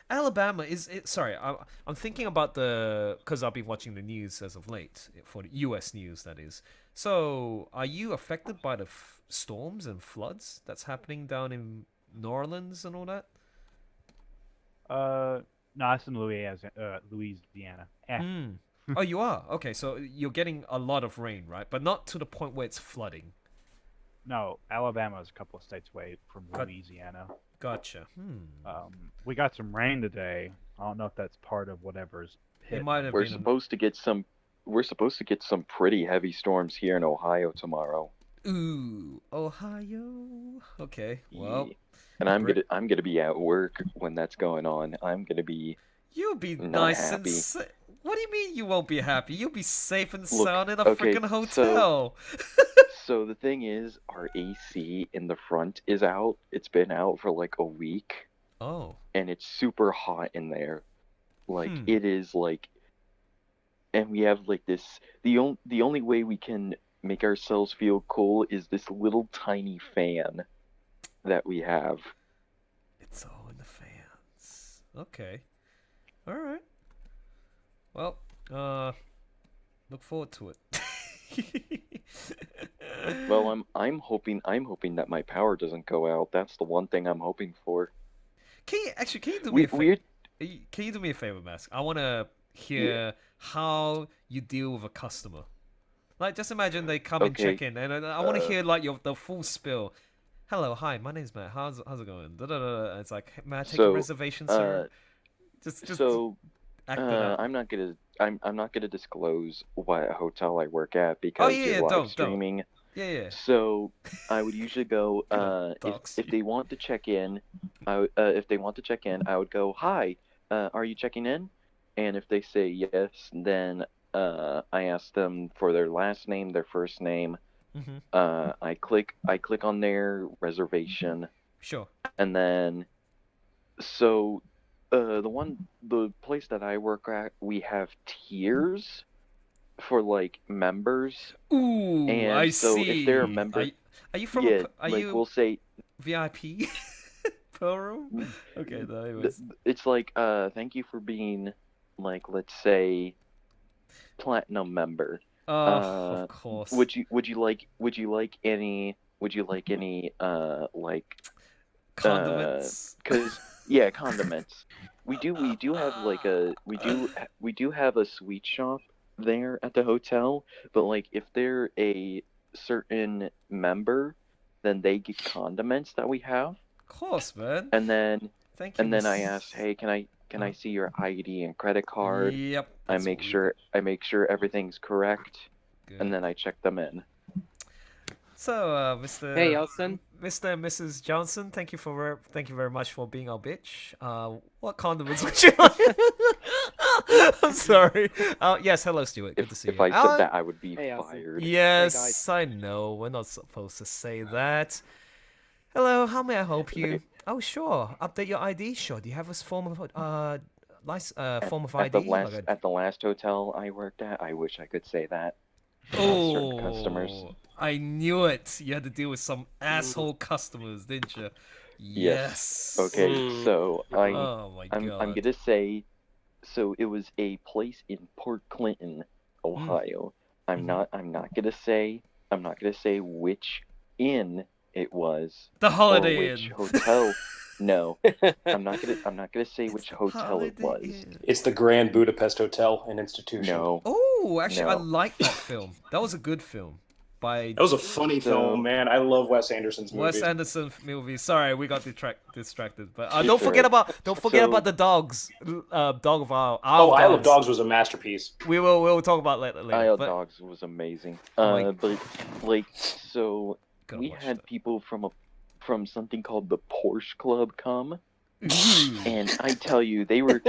S1: Alabama is it? Sorry, I'm thinking about because I've been watching the news as of late for the U.S. news, that is. So, are you affected by the storms and floods that's happening down in New Orleans and all that?
S7: No, it's in Louisiana.
S1: Oh, you are? Okay, so you're getting a lot of rain, right? But not to the point where it's flooding.
S7: No, Alabama is a couple of states away from Louisiana.
S1: Gotcha.
S7: We got some rain today. I don't know if that's part of whatever's hit.
S1: It might have
S6: We're supposed to get some pretty heavy storms here in Ohio tomorrow.
S1: Ooh, Ohio. Okay, well.
S6: Yeah. And I'm gonna be at work when that's going on. I'm gonna be.
S1: You'll be nice happy. And what do you mean you won't be happy? You'll be safe and sound in a freaking hotel.
S6: So the thing is, our AC in the front is out. It's been out for like a week.
S1: Oh.
S6: And it's super hot in there. Like it is like, and we have like this. The only way we can make ourselves feel cool is this little tiny fan that we have.
S1: It's all in the fans. Okay. All right. Well, look forward to it.
S6: Well, I'm hoping that my power doesn't go out. That's the one thing I'm hoping for.
S1: Can you do me a favor? Can you do me a favor, Mask? I want to hear how you deal with a customer. Like, just imagine they come and check in, and I want to hear like the full spill. Hello, hi, my name's Matt. How's it going? And it's like, may I take a reservation, sir? Just act it out.
S6: I'm not gonna disclose what hotel I work at because you're live streaming.
S1: Don't. Yeah.
S6: So I would usually go if they want to check in. I would go, hi, are you checking in? And if they say yes, then I ask them for their last name, their first name. I click on their reservation.
S1: Sure.
S6: And then, so the place that I work at, we have tiers for like members,
S1: Ooh,
S6: and
S1: I
S6: so
S1: see.
S6: if they're a member,
S1: Are you from
S6: yeah,
S1: are
S6: like
S1: you
S6: we'll say
S1: VIP? Pearl room? Okay, no, anyways.
S6: it's like thank you for being, like, let's say, platinum member.
S1: Of course.
S6: Would you like any like
S1: Condiments?
S6: because yeah, condiments. We do have like we do have a sweet shop there at the hotel, but like if they're a certain member, then they get condiments that we have.
S1: Of course, man.
S6: And then
S1: Thank you.
S6: I asked, hey, can I see your ID and credit card?
S1: Yep.
S6: I make sure everything's correct,
S1: Good.
S6: and then I check them in.
S1: So, Mr.
S8: Hey, Elson.
S1: Mr. and Mrs. Johnson, thank you very much for being our bitch. What condiments would you like? I'm sorry. Yes, hello, Stuart. Good to see
S6: If
S1: you.
S6: I said that, I would be
S8: Hey, Elson.
S6: fired.
S1: Yes, I know. We're not supposed to say that. Hello, how may I help you? Oh, sure. Update your ID. Sure. Do you have a form of form of ID?
S6: At the last hotel I worked at, I wish I could say that.
S1: Oh,
S6: Certain customers.
S1: I knew it. You had to deal with some asshole customers, didn't you? Yes.
S6: Okay, so
S1: Oh my
S6: I'm
S1: god.
S6: gonna say, so it was a place in Port Clinton, Ohio. I'm not gonna say which inn it was.
S1: The Holiday
S6: or which
S1: Inn.
S6: hotel. No, I'm not gonna say which hotel it was.
S5: It's the Grand Budapest Hotel and Institution.
S6: No.
S1: Oh, actually, I
S6: No.
S1: like that film. That was a good film. By
S5: That was a funny film, man. I love Wes Anderson's movies.
S1: Wes Anderson movie. Sorry, we got distracted. But don't forget about the dogs. Dog of our
S5: Isle of
S1: Dogs.
S5: Dogs was a masterpiece.
S1: We'll talk about later.
S6: Isle of
S1: but
S6: Dogs was amazing.
S1: my-
S6: But like, so
S1: Gotta
S6: we
S1: watch
S6: had
S1: that.
S6: people from something called the Porsche Club come,
S1: Ooh.
S6: and I tell you, they were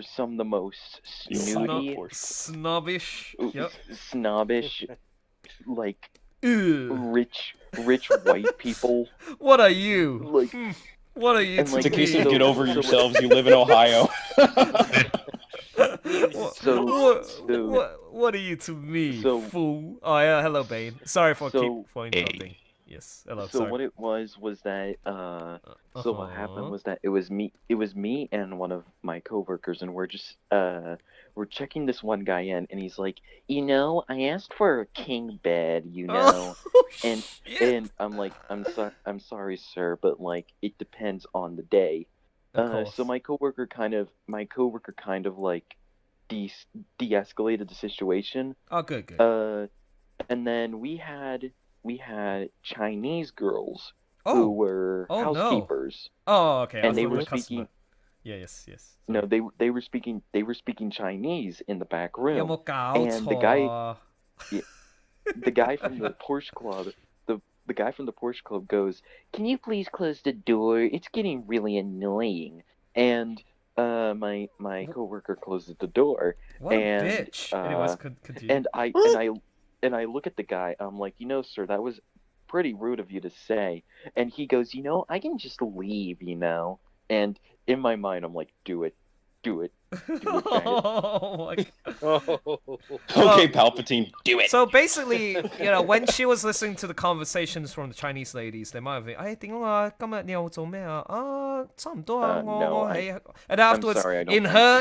S6: some of the most snooty,
S1: Snobbish. Yep.
S6: snobbish, like
S1: Ew.
S6: rich white people.
S1: What are you?
S6: Like,
S1: What are you?
S6: and, like,
S5: Takisa,
S6: so-
S5: get over
S6: so-
S5: yourselves. You live in Ohio.
S1: What are you to me,
S6: So-
S1: fool? Oh yeah, hello, Bane. Sorry for
S6: So-
S1: interrupting. Yes, hello.
S6: So
S1: sorry.
S6: what it was that so what happened was that it was me and one of my coworkers, and we're just we're checking this one guy in, and he's like, I asked for a king bed, and
S1: shit.
S6: and I'm like, I'm sorry, sir, but like it depends on the day.
S1: Of
S6: So
S1: course.
S6: my coworker kind of like de-escalated the situation.
S1: Oh, good.
S6: And then we had Chinese girls who
S1: Oh,
S6: were
S1: Oh, no.
S6: housekeepers.
S1: oh, okay. I
S6: and
S1: was
S6: they
S1: talking
S6: were
S1: about customer.
S6: speaking.
S1: Yeah, yes.
S6: No, they were speaking Chinese in the back
S1: 有
S6: room.
S1: 冇搞
S6: And the
S1: 錯
S6: guy
S1: 啊
S6: the guy from the Porsche Club, the guy from the Porsche Club goes, "Can you please close the door? It's getting really annoying." And my coworker closes the door,
S1: What a
S6: and
S1: bitch. Anyways, continue.
S6: and I look at the guy. I'm like, sir, that was pretty rude of you to say. And he goes, I can just leave, And in my mind, I'm like, do it, faggot.
S1: Oh my god.
S5: Okay, Palpatine, do it.
S1: So basically, when she was listening to the conversations from the Chinese ladies, they might have been, 哎，點啊？今日你又做咩啊？差唔多啊，No, 我喺。And afterwards,
S6: sorry, I don't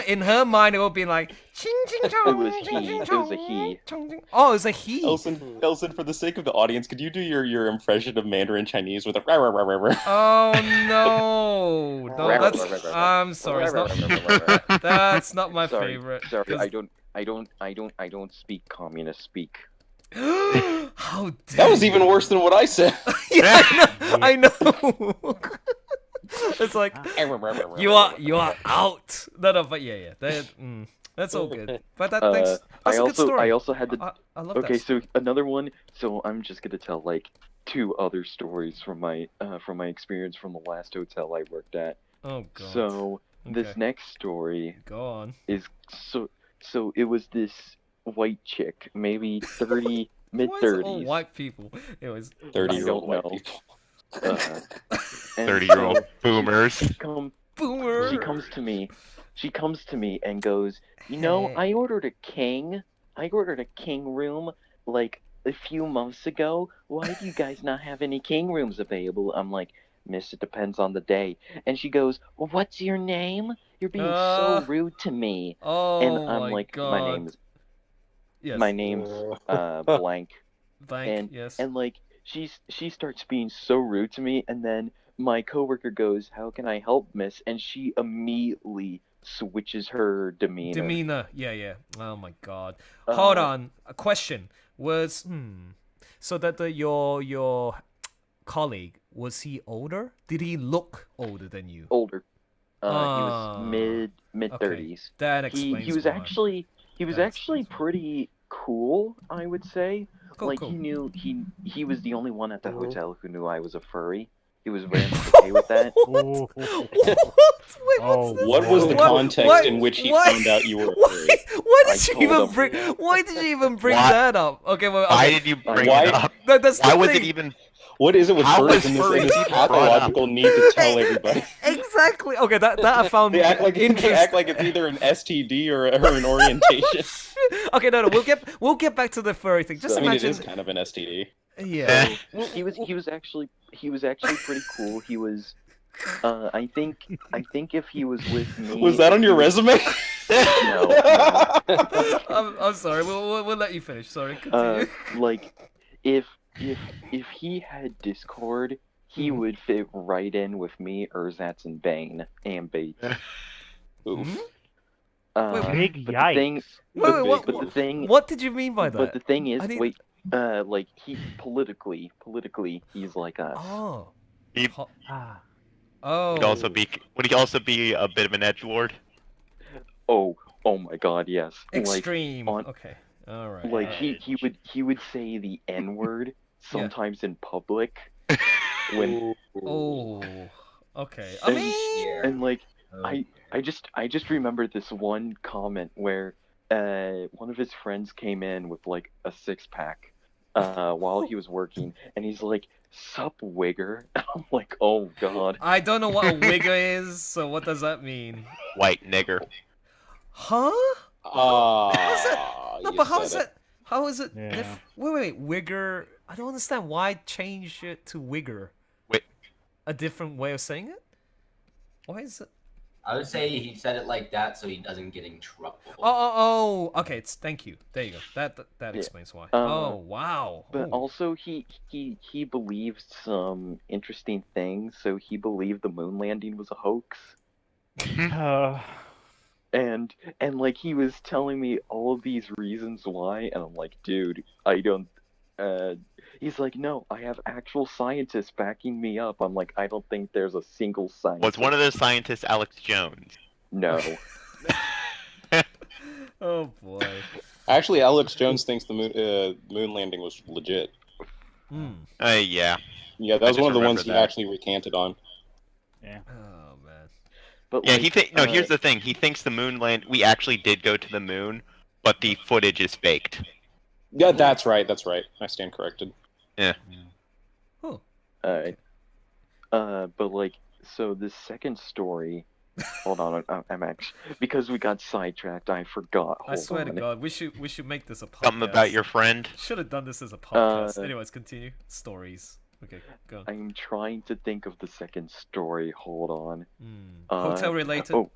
S1: in her mind, it would be like, ching ching chong,
S6: It was he.
S1: ching,
S6: It was a
S1: chong,
S6: he.
S1: chong, ching. Oh, it was a he.
S5: Elson, for the sake of the audience, could you do your impression of Mandarin Chinese with a rah, rah, rah, rah, rah?
S1: Oh no, that's. I'm sorry, it's not. That's not my favorite.
S6: Sorry,
S1: 'cause-
S6: I don't speak communist speak.
S1: How dare
S5: That was even worse than what I said.
S1: Yeah, I know. It's like you are out. No, but yeah. That's all good. But that's a good story.
S6: I also had the.
S1: I love
S6: Okay,
S1: that.
S6: so another one. So I'm just gonna tell like 2 other stories from my experience from the last hotel I worked at.
S1: Oh god.
S6: So this
S1: Okay.
S6: next story
S1: Go on.
S6: is so it was this white chick, maybe 30, mid
S1: Why is it all
S6: 30s.
S1: white people? It was
S5: 30-year-old
S6: I
S5: white
S6: don't know.
S5: people.
S6: and
S9: 30-year-old
S6: so
S9: boomers.
S6: Come
S1: Boomer.
S6: She comes to me and goes, you know,
S1: Hey.
S6: I ordered a king room like a few months ago. Why do you guys not have any king rooms available? I'm like, miss, it depends on the day. And she goes, well, what's your name? You're being so rude to me.
S1: Oh
S6: And I'm
S1: my
S6: like,
S1: god. Yes.
S6: my name's blank.
S1: Blank. Yes.
S6: And like she starts being so rude to me, and then my coworker goes, how can I help, miss? And she immediately switches her demeanor.
S1: Yeah. Oh my god. Hold on. A question was so that your colleague, was he older? Did he look older than you?
S6: Older. He was mid 30s.
S1: That explains
S6: He was
S1: why.
S6: actually pretty cool, I would say.
S1: Cool,
S6: Like
S1: cool.
S6: he knew he was the only one at the hotel who knew I was a furry. He was very much okay with that.
S1: What? Wait,
S7: Oh,
S1: what's this?
S5: What was the context in which he found out you were a furry?
S1: Why
S6: I
S1: did you
S6: told
S1: even
S6: him.
S1: bring? Why did you even bring
S8: Why-
S1: that up? Okay, well,
S8: Why
S1: okay.
S8: did you bring
S5: Why-
S8: it up?
S1: That's the
S8: Why was
S1: thing.
S8: it even?
S5: What is it with
S8: How
S5: furries
S8: was
S5: in this,
S8: furries
S5: in this
S8: even brought up?
S5: pathological need to tell everybody?
S1: Exactly. Okay, that I found
S5: They act like
S1: interesting.
S5: it's either an STD or an orientation.
S1: Okay, no, we'll get back to the furry thing. Just
S5: I mean, it
S1: imagine.
S5: is kind of an STD.
S1: Yeah.
S6: He was actually pretty cool. He was I think if he was with me,
S5: Was that on your resume?
S6: No.
S1: I'm sorry. We'll let you finish. Sorry. Continue.
S6: Like if he had Discord, he would fit right in with me, Erzatz, and Bane and Bates.
S5: Oof.
S7: Big
S6: but
S7: yikes.
S6: the thing,
S1: Wait,
S6: the thing,
S1: what did you mean by that?
S6: but the thing is,
S1: I need-
S6: like he politically, he's like us.
S1: Oh.
S8: He-
S7: Ah.
S1: Oh.
S8: Would he also be a bit of an edgelord?
S6: Oh my God, yes.
S1: Extreme.
S6: Like,
S1: Okay. All right.
S6: like he would say the N-word sometimes in public when
S1: Oh. Okay. I
S6: And-
S1: mean.
S6: and like I just remember this one comment where one of his friends came in with like a 6-pack while he was working, and he's like, sup wigger. I'm like, oh god.
S1: I don't know what a wigger is. So what does that mean?
S8: White nigger.
S1: Huh? No,
S5: You
S1: but how
S5: said
S1: is
S5: it.
S1: it? How is it?
S7: Yeah.
S1: Wait, wigger. I don't understand why change it to wigger.
S8: Wait.
S1: A different way of saying it? Why is it?
S3: I would say he said it like that so he doesn't get in trouble.
S1: Oh. Okay. Thank you. There you go. That
S6: Yeah.
S1: explains why. Oh wow.
S6: But
S1: Oh.
S6: also he believed some interesting things. So he believed the moon landing was a hoax. And like he was telling me all of these reasons why, and I'm like, dude, I don't. He's like, no, I have actual scientists backing me up. I'm like, I don't think there's a single scientist.
S8: Was one of those scientists Alex Jones?
S6: No.
S1: Oh boy.
S5: Actually, Alex Jones thinks the moon landing was legit.
S8: Yeah.
S5: Yeah, that
S8: I
S5: was
S8: just
S5: one of the
S8: remember
S5: ones he
S8: that.
S5: actually recanted on.
S7: Yeah.
S1: Oh man.
S6: But
S8: Yeah,
S6: like,
S8: here's the thing. He thinks the moon we actually did go to the moon, but the footage is faked.
S5: Yeah, that's right. I stand corrected.
S8: Yeah.
S1: Oh.
S6: Alright. But like, so the second story. Hold on, I'm actually, because we got sidetracked. I forgot.
S1: I swear to
S6: on.
S1: God, we should make this a podcast.
S8: Something about your friend.
S1: Should have done this as a podcast. Anyways, continue. Stories. Okay, go on.
S6: I'm trying to think of the second story. Hold on.
S1: Hotel related.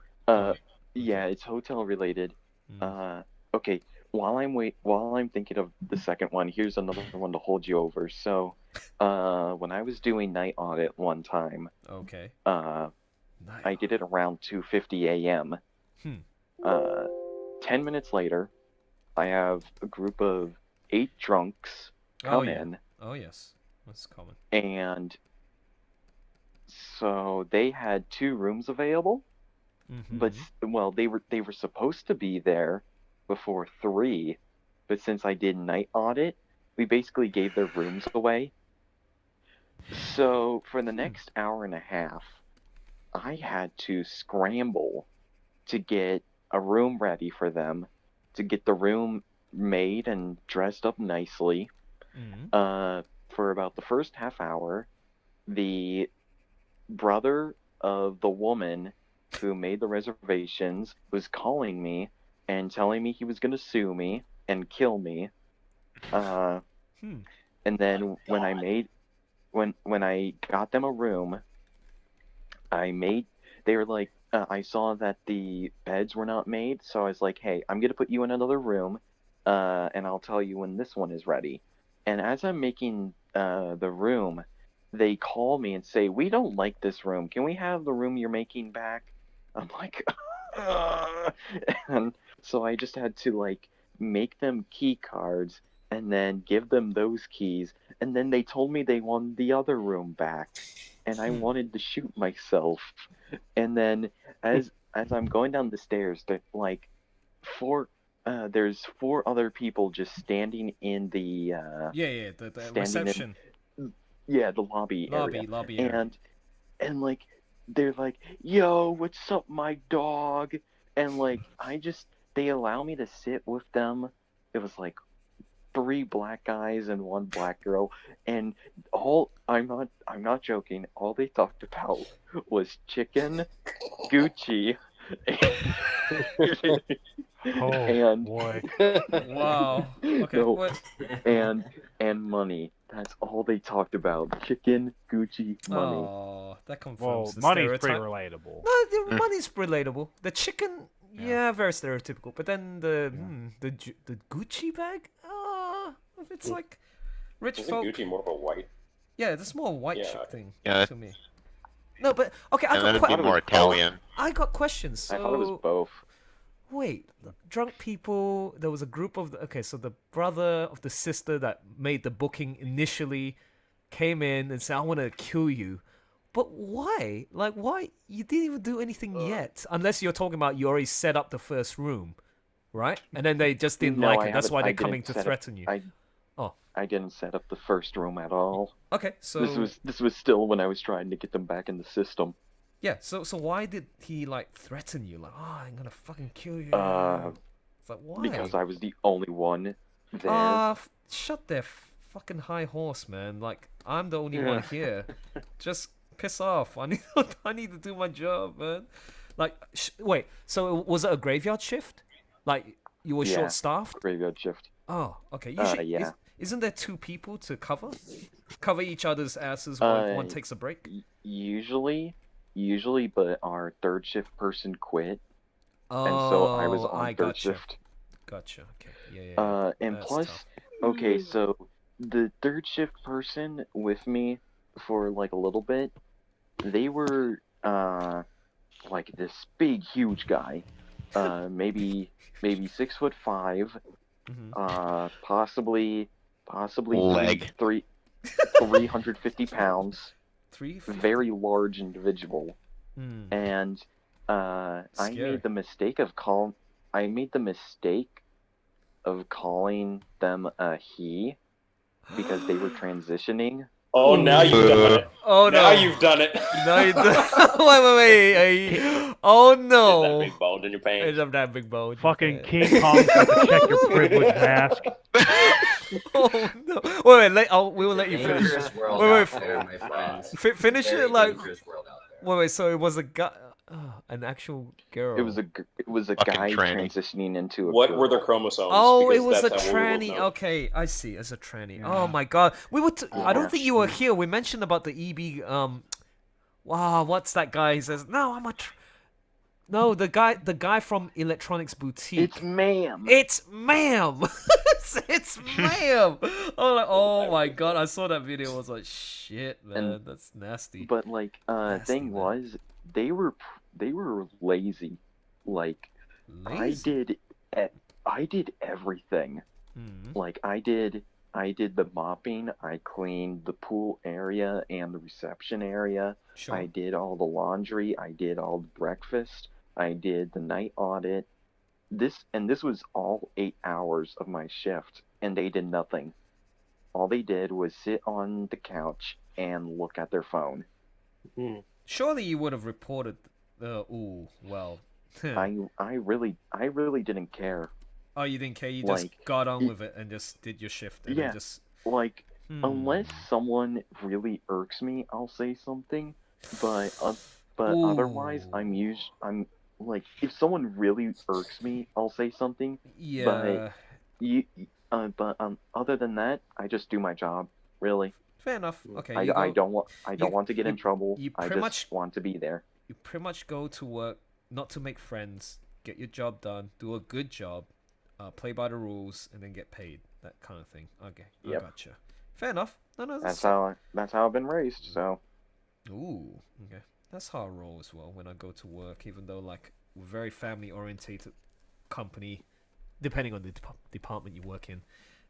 S6: Yeah, it's hotel related.
S1: Mm.
S6: Okay. While I'm thinking of the second one, here's another one to hold you over. So, when I was doing night audit one time,
S1: Okay.
S6: I did it around 2:50 a.m. 10 minutes later, I have a group of 8 drunks come in,
S1: Oh yes, that's common.
S6: and so they had 2 rooms available. But well, they were supposed to be there before 3, but since I did night audit, we basically gave their rooms away. So for the next hour and a half, I had to scramble to get a room ready for them, to get the room made and dressed up nicely. For about the first half hour, the brother of the woman who made the reservations, was calling me and telling me he was gonna sue me and kill me. And then when I got them a room, they were like, I saw that the beds were not made, so I was like, hey, I'm gonna put you in another room, and I'll tell you when this one is ready. And as I'm making the room, they call me and say, we don't like this room. Can we have the room you're making back? I'm like, and so I just had to like make them key cards and then give them those keys, and then they told me they wanted the other room back, and I wanted to shoot myself. And then as I'm going down the stairs, like there's four other people just standing in the
S1: the reception.
S6: The lobby area.
S1: area.
S6: And like they're like, yo, what's up, my dog? And like they allow me to sit with them. It was like 3 black guys and 1 black girl, and I'm not joking, all they talked about was chicken, Gucci, and
S7: boy.
S1: Wow. Okay.
S6: no,
S1: What?
S6: and money. That's all they talked about. Chicken, Gucci, money.
S1: Oh, that confirms
S7: Well,
S1: the
S7: money's
S1: stereotype.
S7: pretty relatable.
S1: No, the money's relatable. The chicken, yeah, very stereotypical. But then the Gucci bag, if it's like rich
S5: Isn't
S1: folk.
S5: Gucci more of a white?
S1: Yeah, that's more a white
S5: Yeah.
S1: chick thing
S8: Yeah.
S1: to me. No, but okay, I
S8: And
S1: got
S8: that'd be more Italian.
S1: I got questions. So
S6: I thought it was both.
S1: wait, drunk people. There was a group of so the brother of the sister that made the booking initially came in and said, "I want to kill you." But why? Like, why? You didn't even do anything yet, unless you're talking about you already set up the first room, right? And then they just didn't
S6: No,
S1: like
S6: I
S1: it. That's why they're
S6: haven't- I
S1: coming
S6: didn't
S1: to
S6: set up-
S1: threaten you.
S6: I didn't set up the first room at all.
S1: Okay, so
S6: This was still when I was trying to get them back in the system.
S1: yeah, so why did he like threaten you? Like, oh, I'm gonna fucking kill you. It's like, why?
S6: Because I was the only one there.
S1: Shut their fucking high horse, man. Like, I'm the only one here. Just piss off. I need to do my job, man. Like, wait. So was it a graveyard shift? Like, you were short staffed?
S6: Graveyard shift.
S1: Oh, okay. Usually, isn't there 2 people to cover each other's asses while one takes a break?
S6: Usually, but our third shift person quit, and so I was on third shift.
S1: Gotcha. Okay. Yeah.
S6: And
S1: That's
S6: plus,
S1: tough.
S6: okay, so the third shift person with me for like a little bit, they were like this big, huge guy, maybe 6'5", possibly
S8: Leg.
S6: 350 pounds.
S1: 350?
S6: Very large individual. And I
S1: Scary.
S6: made the mistake of calling them a he because they were transitioning.
S5: Oh, now you've done it.
S1: Oh no!
S5: Now you've done it.
S1: No, you wait. Oh no!
S5: That big bone in your pants.
S1: It's up that big bone.
S7: Fucking King Kong's got to check your privilege mask.
S1: Oh no! Wait. We will let you finish.
S3: Dangerous world
S1: Wait,
S3: out there, my friends.
S1: Finish
S3: Very
S1: it like.
S3: dangerous world out there.
S1: Wait. So it was a guy, an actual girl.
S6: It was a
S8: Fucking
S6: guy
S8: tranny.
S6: transitioning into a
S5: What
S6: girl.
S5: were their chromosomes?
S1: Oh, it
S5: Because
S1: was a
S5: that's how we will
S1: tranny.
S5: know.
S1: Okay, I see. It's a tranny. Oh my god. We were. I don't think you were here. We mentioned about the EB. Wow, what's that guy? He says, "No, I'm a." No, the guy from Electronics Boutique.
S6: It's ma'am.
S1: It's ma'am. it's ma'am. Oh my god! I saw that video. I was like, shit, man, that's nasty.
S6: But like,
S1: Nasty,
S6: thing
S1: man.
S6: was, they were lazy. Like,
S1: Lazy?
S6: I did everything.
S1: Mhm.
S6: Like, I did the mopping. I cleaned the pool area and the reception area.
S1: Sure.
S6: I did all the laundry. I did all the breakfast. I did the night audit. This was all 8 hours of my shift, and they did nothing. All they did was sit on the couch and look at their phone.
S1: Surely you would have reported. Ooh, well.
S6: I really didn't care.
S1: Oh, you didn't care. You just
S6: Like,
S1: got on with it and just did your shift. And
S6: Yeah.
S1: then just.
S6: Like, unless someone really irks me, I'll say something. But But otherwise,
S1: Ooh.
S6: I'm like, if someone really irks me, I'll say something.
S1: Yeah.
S6: You, other than that, I just do my job. Really,
S1: Fair enough. Okay,
S6: I don't
S1: you
S6: want to get
S1: you
S6: in trouble.
S1: you
S6: I
S1: pretty
S6: just
S1: much
S6: want to be there.
S1: you pretty much go to work not to make friends, get your job done, do a good job, play by the rules, and then get paid. That kind of thing. Okay, I
S6: Yep.
S1: gotcha. Fair enough. No, no,
S6: That's how I've been raised. So
S1: Ooh, okay. That's how I roll as well when I go to work, even though like we're very family orientated company, depending on the department you work in.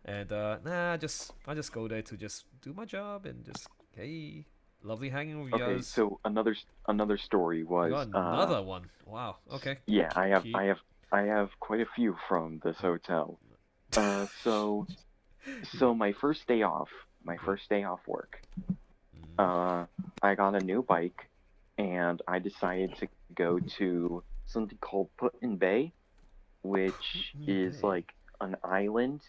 S1: And I just go there to just do my job and just hey, lovely hanging with you
S6: okay.
S1: guys.
S6: So another story
S1: You
S6: was
S1: got another one. Wow. Okay.
S6: yeah.
S1: Keep.
S6: I have quite a few from this hotel. So my first day off work. I got a new bike, and I decided to go to something called Put in Bay, which is like an island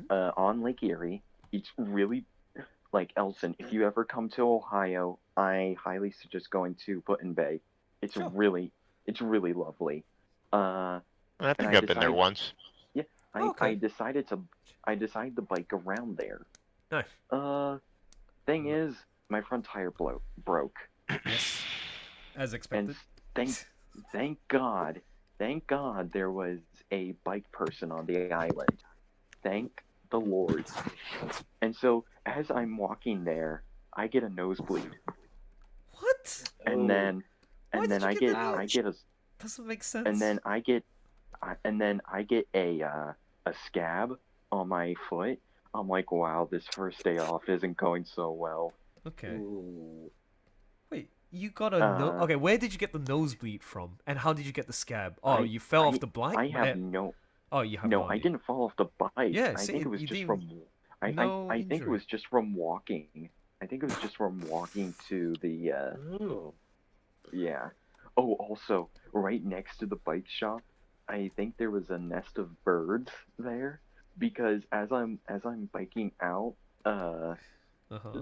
S6: on Lake Erie. It's really like Elson. If you ever come to Ohio, I highly suggest going to Put in Bay. It's
S1: Sure.
S6: it's really lovely.
S8: I
S6: And
S8: think
S6: I
S8: I've been there
S6: decided,
S8: once.
S6: yeah,
S1: Okay.
S6: I decided to bike around there.
S1: Nice.
S6: Thing is, my front tire broke,
S1: Yes. As
S6: and
S1: expected.
S6: thank God there was a bike person on the island. Thank the Lord. And so as I'm walking there, I get a nosebleed,
S1: What?
S6: and then
S1: Why did you get that?
S6: I get a
S1: Doesn't make sense.
S6: and then I get a scab on my foot. I'm like, wow, this first day off isn't going so well.
S1: Okay.
S3: Ooh.
S1: Wait, you got a no? Okay, where did you get the nosebleed from, and how did you get the scab? Oh, you fell off the bike.
S6: I have no.
S1: Oh, you have
S6: No, I didn't fall off the bike.
S1: Yeah,
S6: I
S1: see,
S6: think it was
S1: you
S6: just
S1: didn't.
S6: from.
S1: No
S6: I think it
S1: injury.
S6: was just from walking. I think it was just from walking to the.
S3: Ooh.
S6: Yeah. Oh, also, right next to the bike shop, I think there was a nest of birds there, because as I'm biking out,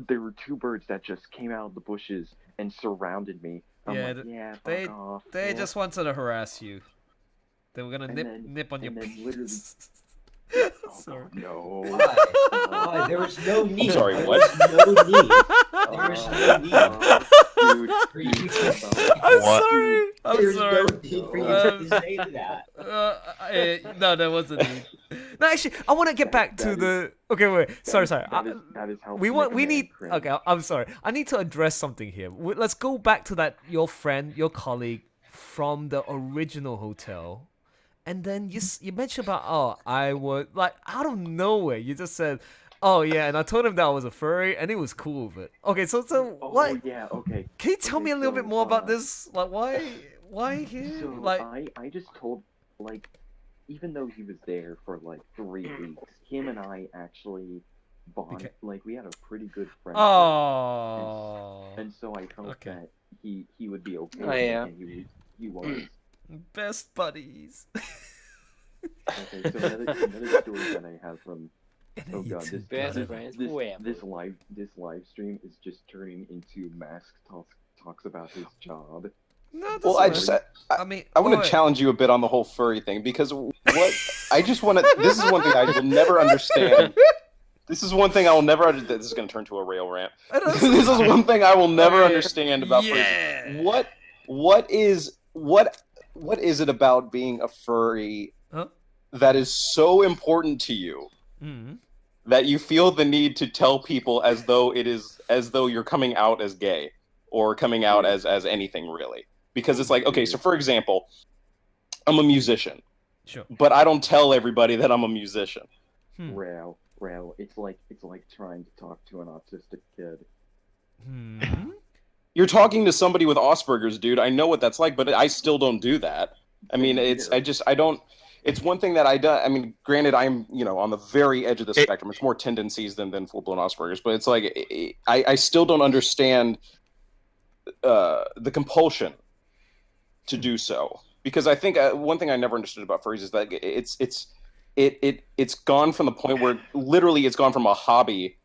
S6: there were two birds that just came out of the bushes and surrounded me. I'm
S1: Yeah,
S6: like, yeah, fuck off.
S1: they
S6: Yeah.
S1: just wanted to harass you. They were gonna
S6: And
S1: nip on your
S6: then
S1: penis. Sorry.
S6: No.
S3: Why? There was no need.
S5: I'm sorry,
S3: There
S5: what?
S3: was no need. There was no need.
S6: Dude,
S3: For you to say
S1: I'm
S8: What?
S1: sorry. I'm
S3: There's
S1: sorry.
S3: no need for you to say that.
S1: No, there wasn't need. No, actually, I want to get back to the. Okay, wait. Sorry.
S6: That is how
S1: We need. Okay, I'm sorry. I need to address something here. Let's go back to that. Your friend, your colleague from the original hotel, and then you mentioned about I would like out of nowhere. You just said, oh yeah, and I told him that I was a furry, and he was cool with it. Okay, so what?
S6: Oh yeah, okay.
S1: Can you tell me a little bit more about this? Like, why
S6: So
S1: him? Like,
S6: I just told, like, even though he was there for like 3 weeks, him and I actually bonded. Like, we had a pretty good friendship.
S1: oh,
S6: And so I felt
S1: Okay.
S6: that he would be okay.
S9: Oh,
S6: with it,
S9: yeah.
S6: and he was.
S1: best buddies.
S6: Okay, so another story that I have from. Oh god,
S9: Best friends forever.
S6: this live stream is just turning into Mask talks about his job.
S1: No,
S5: Well,
S1: I mean,
S5: I want
S1: alright.
S5: to challenge you a bit on the whole furry thing, because what I just want to. This is one thing I will never understand. This is one thing I will never understand. This is going to turn to a rail rant. This is one thing I will never understand about furries. What is it about being a furry that is so important to you that you feel the need to tell people as though you're coming out as gay or coming out as anything really? Because it's like, okay, so for example, I'm a musician.
S1: Sure.
S5: But I don't tell everybody that I'm a musician.
S6: Rail. It's like trying to talk to an autistic kid.
S5: You're talking to somebody with Asperger's, dude. I know what that's like, but I still don't do that. I mean, I don't. It's one thing that I do. I mean, granted, I'm on the very edge of the spectrum. It's more tendencies than full blown Asperger's, but it's like I still don't understand the compulsion to do so, because I think one thing I never understood about furries is that it's gone from the point where literally it's gone from a hobby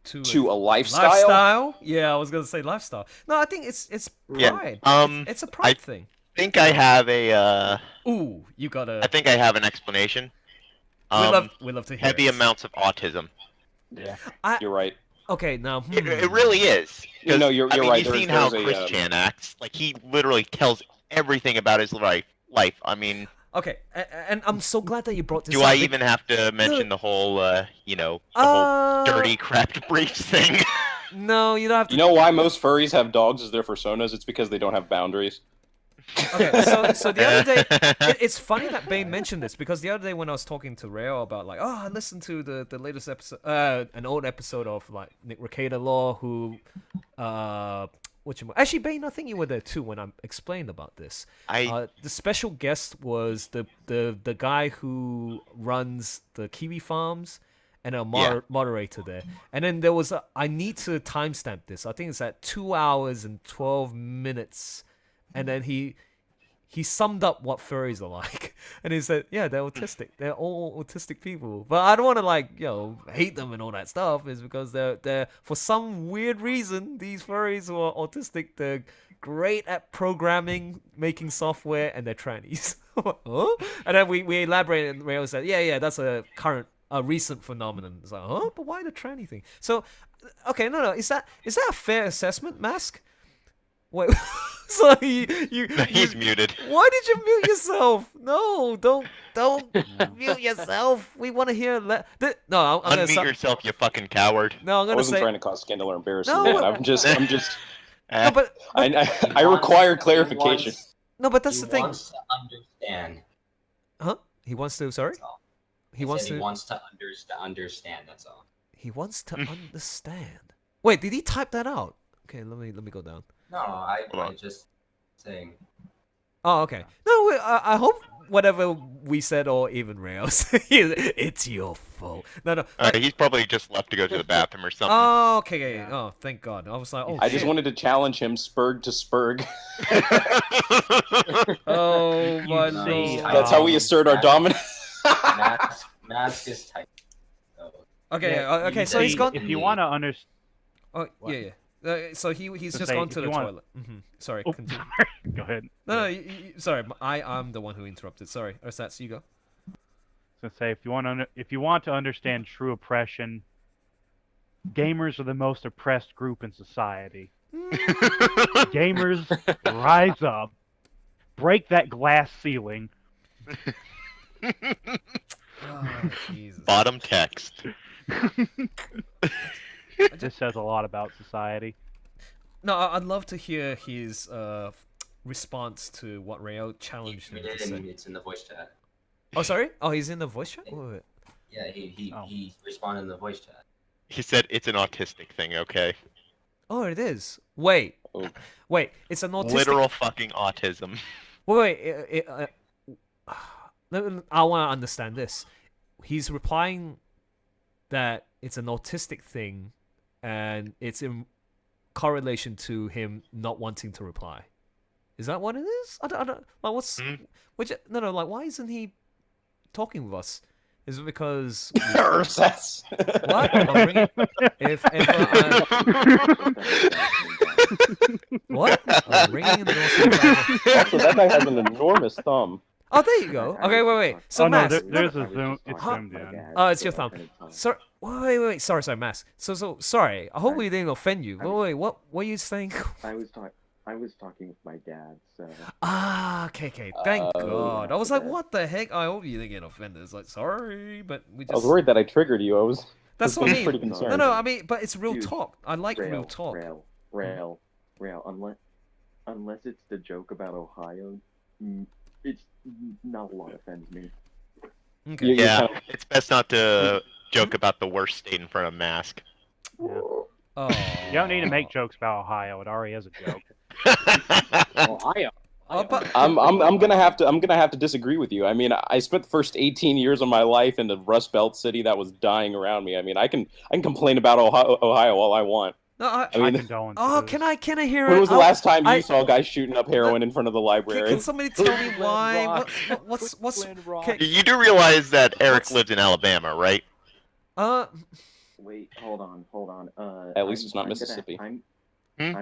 S5: to a lifestyle.
S1: Lifestyle? Yeah, I was gonna say lifestyle. No, I think it's pride.
S8: Yeah,
S1: It's a pride thing.
S8: I think I have a.
S1: Ooh, you gotta.
S8: I think I have an explanation.
S1: We love to hear
S8: heavy
S1: it.
S8: amounts of autism.
S7: Yeah.
S5: You're right.
S1: Okay, now.
S8: It really is.
S5: No, you're right.
S8: You've seen how Christian acts. Like he literally tells everything about his life. I mean.
S1: Okay, and I'm so glad that you brought this
S8: Do
S1: up.
S8: I even have to mention the whole, the whole dirty crapped briefs thing?
S1: No, you don't have to.
S5: You know why most furries have dogs as their personas? It's because they don't have boundaries.
S1: Okay, so the other day, it's funny that Bane mentioned this because the other day when I was talking to Rayo about like, I listened to the latest episode, an old episode of like Nick Recader Law, who, actually Bane, I think you were there too when I explained about this. The special guest was the guy who runs the kiwi farms. And a moderator there. And then there was I need to timestamp this. I think it's at 2 hours and 12 minutes. And then he summed up what furries are like. And he said, yeah, they're autistic. They're all autistic people. But I don't want to hate them and all that stuff. It's because they're for some weird reason, these furries who are autistic, they're great at programming, making software, and they're trannies. Huh? And then we elaborated and Rayo said, yeah, that's a recent phenomenon. It's like, but why the tranny thing? So, okay, no, is that a fair assessment, Mask? Wait, so
S8: he's muted.
S1: Why did you mute yourself? No, don't mute yourself. We want to hear. I'm
S8: Unmute yourself, you fucking coward.
S1: No, I'm gonna
S5: I wasn't
S1: say.
S5: trying to cause scandal or embarrassment.
S1: No,
S5: I'm just.
S1: No, but
S5: I require clarification.
S1: No, but that's the thing.
S3: He wants to understand.
S1: Huh? He wants to. Sorry. He wants to
S3: understand. That's all.
S1: He wants to understand. Wait, did he type that out? Okay, let me go down.
S3: No, I just saying.
S1: Oh, okay. No, I hope whatever we said or even Rails, it's your fault. No.
S8: He's probably just left to go to the bathroom or something.
S1: Oh, okay. Yeah. Oh, thank God. I was like,
S5: I just wanted to challenge him, Spurg to Spurg.
S1: Oh, my Lord.
S5: That's how we assert our dominance.
S3: Mask is tight.
S1: Okay. So he's gone.
S7: If you want to understand.
S1: Oh, yeah. So he's just gone to the toilet. Mm-hmm. Sorry, continue.
S7: Sorry. Go ahead.
S1: No, sorry. I'm the one who interrupted. Sorry. Ersatz, you go.
S7: So say if you want to understand true oppression, gamers are the most oppressed group in society. Gamers rise up, break that glass ceiling.
S1: Oh, Jesus.
S8: Bottom text.
S7: This says a lot about society.
S1: No, I'd love to hear his response to what Rayo challenged him to say.
S3: It's in the voice chat.
S1: Oh, sorry? Oh, he's in the voice chat? Wait.
S3: Yeah, he responded in the voice chat.
S8: He said it's an autistic thing, okay?
S1: Oh, it is. Wait, it's an autistic...
S8: Literal fucking autism.
S1: Wait. I want to understand this. He's replying that it's an autistic thing, and it's in correlation to him not wanting to reply. Is that what it is? I don't like what's no like why isn't he talking with us? Is it because what? Oh, ring it. What? Oh, ringing in the door.
S5: Also, that guy has an enormous thumb.
S1: Oh, there you go. Okay, wait. So, Mass.
S7: There's a zoom. It's zoomed in.
S1: Oh, it's your thumb. Sorry. Wait. Sorry, Mass. So sorry. I hope we didn't offend you. Wait. What were you saying?
S6: I was talking with my dad, so.
S1: Ah, okay. Thank God. I was like, what the heck? I hope you didn't get offended. It's like, sorry, but we just.
S5: I was worried that I triggered you.
S1: That's what I mean.
S5: Pretty concerned.
S1: No. I mean, but it's real talk. I like real talk.
S6: Rail. Unless it's the joke about Ohio, it's not a lot offends me.
S1: Okay.
S8: Yeah, it's best not to joke about the worst state in front of Mask.
S7: Yeah.
S1: Oh.
S7: You don't need to make jokes about Ohio. It already is a joke.
S6: Ohio.
S5: I'm gonna have to disagree with you. I mean, I spent the first 18 years of my life in the Rust Belt city that was dying around me. I mean, I can complain about Ohio all I want.
S1: No,
S7: I mean, can
S1: I hear it?
S5: When was the last time you saw guys shooting up heroin in front of the library?
S1: Can somebody tell me why? What's
S8: You do realize that Eric lives in Alabama, right?
S6: Wait, hold on.
S5: At least it's not Mississippi.
S6: I'm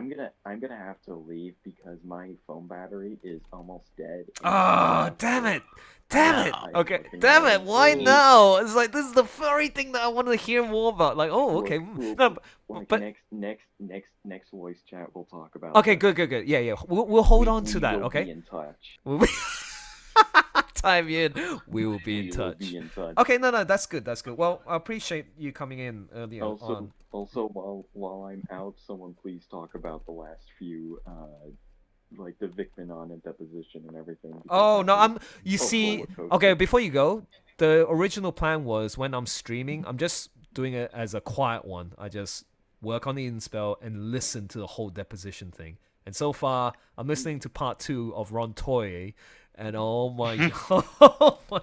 S6: gonna have to leave because my phone battery is almost dead.
S1: Oh, damn it! Damn it!
S6: I
S1: Okay,
S6: fucking
S1: damn it!
S6: know.
S1: Why now? It's like this is the very thing that I want to hear more about. Like, oh, okay, no,
S6: Like
S1: but
S6: next voice chat we'll talk about.
S1: okay,
S6: this.
S1: good. Yeah. We'll hold on to that.
S6: We will
S1: Okay.
S6: be in touch.
S1: We'll be- Time in. We will be in
S6: We will
S1: touch.
S6: be in touch.
S1: Okay, no, that's good. That's good. Well, I appreciate you coming in earlier on.
S6: Also, while I'm out, someone please talk about the last few, like the Vickman on and deposition and everything. because
S1: Oh
S6: this
S1: no,
S6: is
S1: You
S6: a
S1: see,
S6: roller coaster.
S1: okay. Before you go, the original plan was when I'm streaming, I'm just doing it as a quiet one. I just work on the Edenspell and listen to the whole deposition thing. And so far, I'm listening to part 2 of Ron Toye, and oh my god, oh my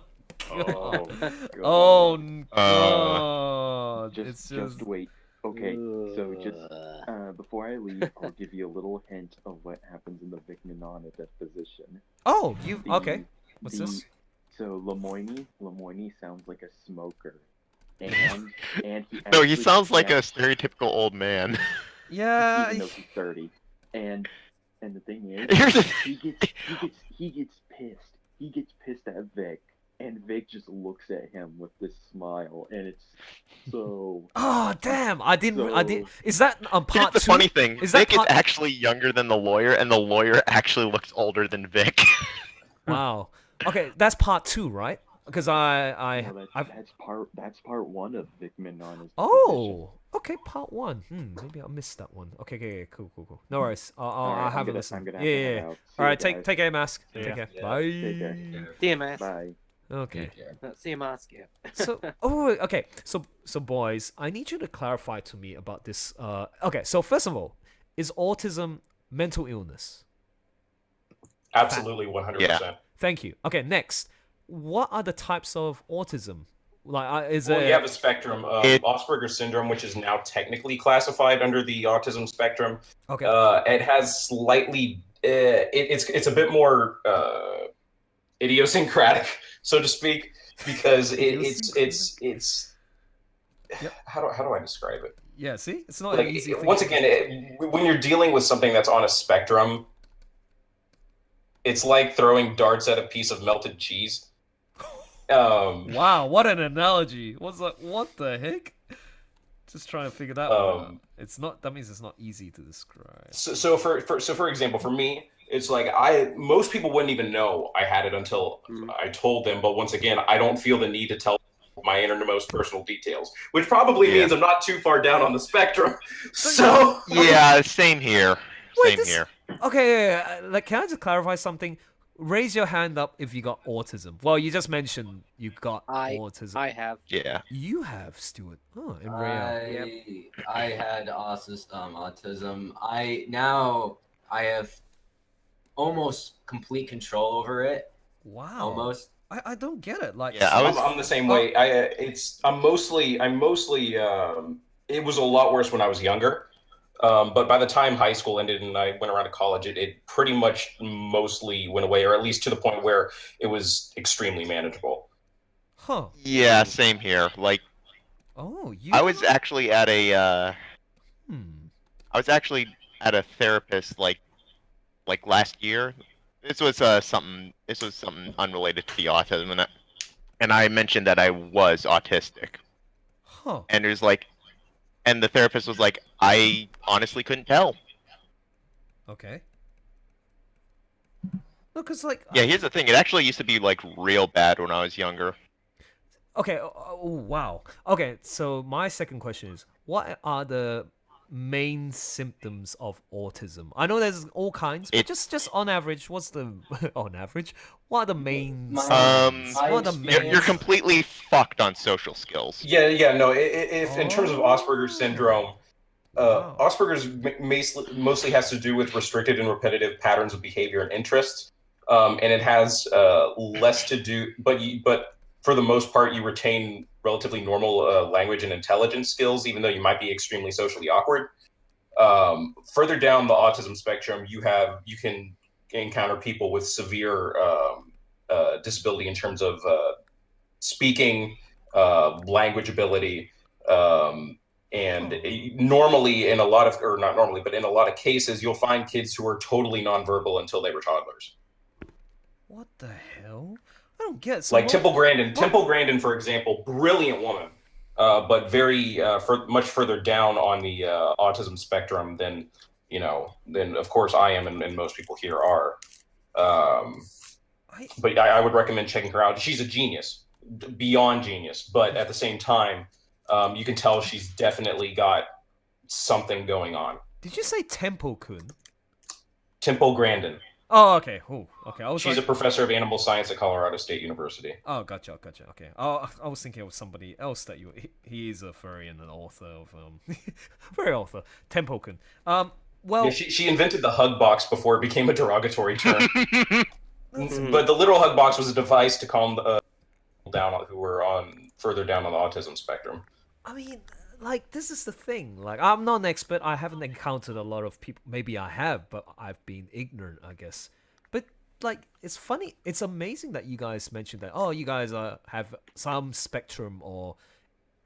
S1: god, oh god, it's
S6: Just wait. Okay, so just before I leave, I'll give you a little hint of what happens in the Vickman on a deposition.
S1: Oh, okay. What's this?
S6: So Lemoyne sounds like a smoker, and he
S8: No, he
S6: actually
S8: sounds like a
S6: snaps,
S8: stereotypical old man.
S1: Yeah.
S6: even though he's 30. And the thing is,
S8: Here's the
S6: he gets pissed. He gets pissed at Vic, and Vic just looks at him with this smile, and it's so.
S1: Oh damn! I didn't. Is that on
S8: Here's
S1: part
S8: the
S1: 2?
S8: funny thing.
S1: Is that
S8: Vic is
S1: part...
S8: actually younger than the lawyer, and the lawyer actually looks older than Vic.
S1: Wow. Okay, that's part 2, right? Because
S6: That's part 1 of Vickman on his.
S1: Oh, okay, part 1. Maybe I missed that one. Okay, cool. No worries. I'll have a listen. Yeah. All right, take care, Mask. Take care. Bye.
S6: Take care.
S9: See you, Mask.
S6: Bye.
S1: Okay.
S9: See you, Mask. Yeah.
S1: So, okay. So boys, I need you to clarify to me about this. Okay. So first of all, is autism mental illness?
S5: Absolutely, 100%.
S8: Yeah.
S1: Thank you. Okay. Next, what are the types of autism? Like,
S5: you have a spectrum of Asperger's syndrome, which is now technically classified under the autism spectrum.
S1: Okay.
S5: It has slightly, it's a bit more idiosyncratic, so to speak, because it's
S1: Yep.
S5: how do I describe it?
S1: Yeah. See, it's not
S5: Like,
S1: an easy thing.
S5: once again, when you're dealing with something that's on a spectrum, it's like throwing darts at a piece of melted cheese.
S1: Wow, what an analogy! What's that? What the heck? Just trying to figure that one out. It's not. That means it's not easy to describe.
S5: So for example, for me, it's like most people wouldn't even know I had it until I told them. But once again, I don't feel the need to tell my innermost personal details, which probably means I'm not too far down on the spectrum. So
S8: yeah, same here.
S1: Wait,
S8: Same here.
S1: Okay, like, can I just clarify something? Raise your hand up if you got autism. Well, you just mentioned you got autism.
S9: I have.
S8: Yeah.
S1: You have, Stuart. Oh, and
S3: I had autism. I have almost complete control over it.
S1: Wow.
S3: Almost.
S1: I don't get it. Like,
S8: Yeah,
S5: I'm the same way. I'm mostly. It was a lot worse when I was younger. But by the time high school ended and I went around to college, it pretty much mostly went away, or at least to the point where it was extremely manageable.
S1: Huh.
S8: Yeah, same here. Like, I was actually at a therapist like last year. This was something unrelated to the autism, and I mentioned that I was autistic.
S1: Huh.
S8: And it was like, and the therapist was like, I honestly couldn't tell.
S1: Okay. No, cause like.
S8: Yeah, here's the thing. It actually used to be like real bad when I was younger.
S1: Okay. Oh, wow. Okay. So my second question is, what are the main symptoms of autism? I know there's all kinds, but just on average, what's the on average? What are the main?
S8: You're completely fucked on social skills.
S5: Yeah. No, if in terms of Asperger's syndrome, Asperger's mostly has to do with restricted and repetitive patterns of behavior and interests, and it has less to do. But for the most part, you retain relatively normal language and intelligence skills, even though you might be extremely socially awkward. Further down the autism spectrum, you can encounter people with severe disability in terms of speaking, language ability, And normally, in a lot of, or not normally, but in a lot of cases, you'll find kids who are totally nonverbal until they were toddlers.
S1: What the hell? I don't get. So
S5: like
S1: what?
S5: Temple Grandin. Temple Grandin, for example, brilliant woman, but very much further down on the autism spectrum than of course I am, and most people here are. But I would recommend checking her out. She's a genius, beyond genius, but at the same time, you can tell she's definitely got something going on.
S1: Did you say Temple-kun?
S5: Temple Grandin.
S1: Oh, okay. Okay.
S5: She's a professor of animal science at Colorado State University.
S1: Oh, gotcha. Okay. I was thinking of somebody else that he is a furry and an author of furry author, Temple-kun. Well,
S5: yeah, she invented the hug box before it became a derogatory term. But the literal hug box was a device to calm people down who were further down on the autism spectrum.
S1: I mean, like, this is the thing. Like, I'm not an expert. I haven't encountered a lot of people. Maybe I have, but I've been ignorant, I guess. But, like, it's funny. It's amazing that you guys mentioned that, you guys have some spectrum or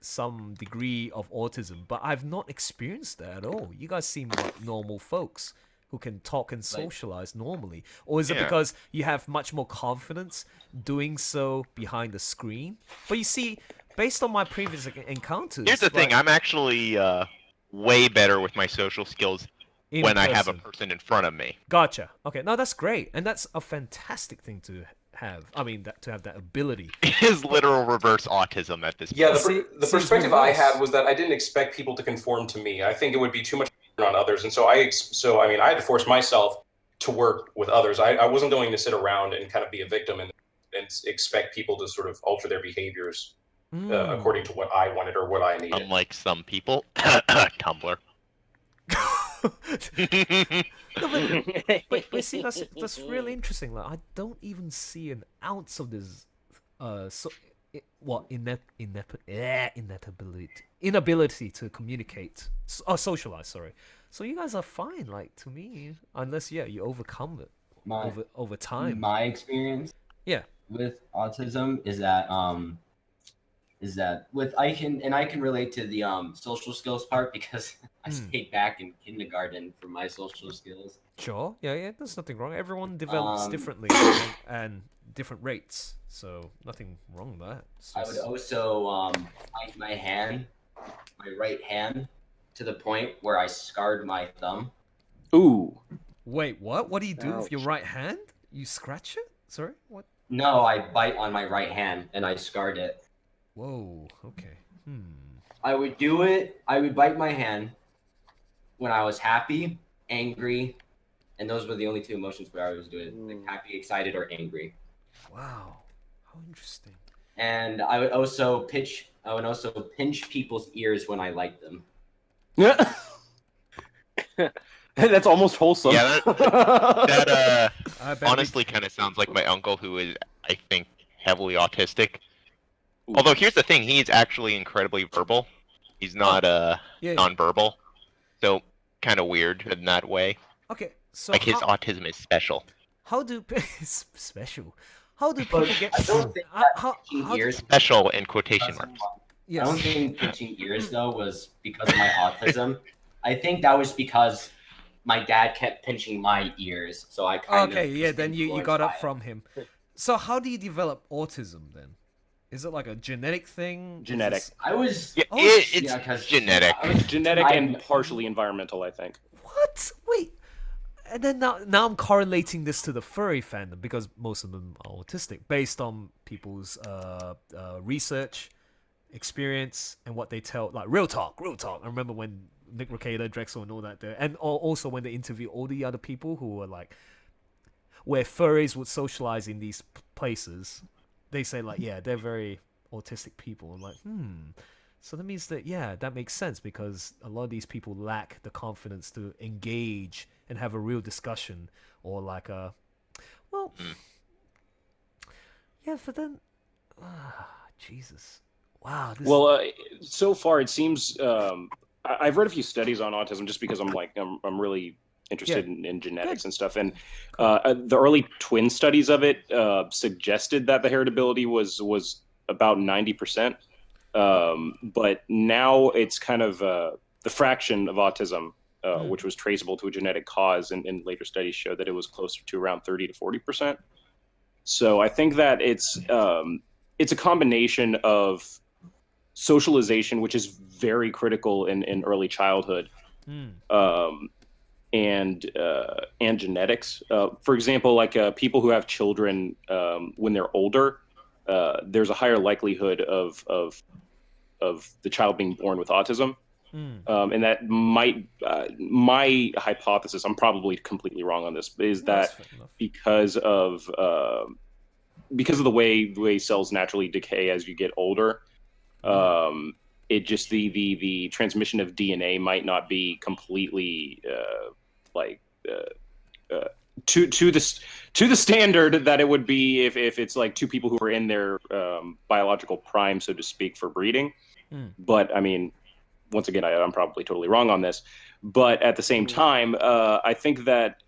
S1: some degree of autism. But I've not experienced that at all. You guys seem like normal folks who can talk and socialize normally. Or is it because you have much more confidence doing so behind the screen? But you see, based on my previous encounters...
S8: Here's the thing, I'm actually way better with my social skills when I have a person in front of me.
S1: Gotcha. Okay, no, that's great. And that's a fantastic thing to have. I mean, to have that ability.
S8: It is literal reverse autism at this point.
S5: Yeah, the perspective I had was that I didn't expect people to conform to me. I think it would be too much on others. And so I had to force myself to work with others. I wasn't going to sit around and kind of be a victim and expect people to sort of alter their behaviors according to what I wanted or what I needed.
S8: Unlike some people. Tumblr.
S1: but see, that's really interesting. Like, I don't even see an ounce of this inability to communicate socialize. Sorry. So you guys are fine, like, to me, unless you overcome it over time.
S3: My experience with autism is that I can relate to the social skills part because I stayed back in kindergarten for my social skills.
S1: Sure, yeah, there's nothing wrong. Everyone develops differently and different rates, so nothing wrong with that.
S3: I would also bite my right hand, to the point where I scarred my thumb.
S5: Ooh.
S1: Wait, what? What do you do with your right hand? You scratch it? Sorry, what?
S3: No, I bite on my right hand and I scarred it.
S1: Whoa, okay.
S3: I would do it. I would bite my hand when I was happy, angry, and those were the only two emotions where I was doing it. Like happy, excited, or angry.
S1: Wow, how interesting.
S3: And I would also pinch people's ears when I liked them.
S5: Yeah. That's almost wholesome.
S8: Yeah, that honestly kind of sounds like my uncle, who is, I think, heavily autistic. Although here's the thing, he's actually incredibly verbal. He's not non-verbal, so kind of weird in that way.
S1: Okay, so
S8: like his autism is special.
S1: How do special? How do people get?
S3: I don't think ears
S8: special in quotation marks.
S3: Yes. I don't think pinching ears though was because of my autism. I think that was because my dad kept pinching my ears, so I kind of
S1: then you got it from him. So how do you develop autism then? Is it like a genetic thing?
S5: Genetic.
S8: It's genetic.
S5: Genetic and partially environmental, I think.
S1: What? Wait. And then now I'm correlating this to the furry fandom because most of them are autistic, based on people's research, experience, and what they tell. Like real talk. I remember when Nick Recader, Drexel, and all that there, and also when they interview all the other people who were like, where furries would socialize in these places. They say like, they're very autistic people. I'm like, so that means that that makes sense because a lot of these people lack the confidence to engage and have a real discussion or like but then, Jesus, wow.
S5: So far it seems I've read a few studies on autism just because I'm really interested in genetics and stuff, and the early twin studies of it suggested that the heritability was about 90%. But now it's kind of the fraction of autism, which was traceable to a genetic cause, and later studies showed that it was closer to around 30 to 40%. So I think that it's a combination of socialization, which is very critical in early childhood, and genetics. For example, like people who have children when they're older, there's a higher likelihood of the child being born with autism. And that might, my hypothesis, I'm probably completely wrong on this, is that because of the way cells naturally decay as you get older, it just the transmission of DNA might not be completely to the standard that it would be if it's like two people who are in their biological prime, so to speak, for breeding. But I mean, once again, I'm probably totally wrong on this. But at the same time, I think that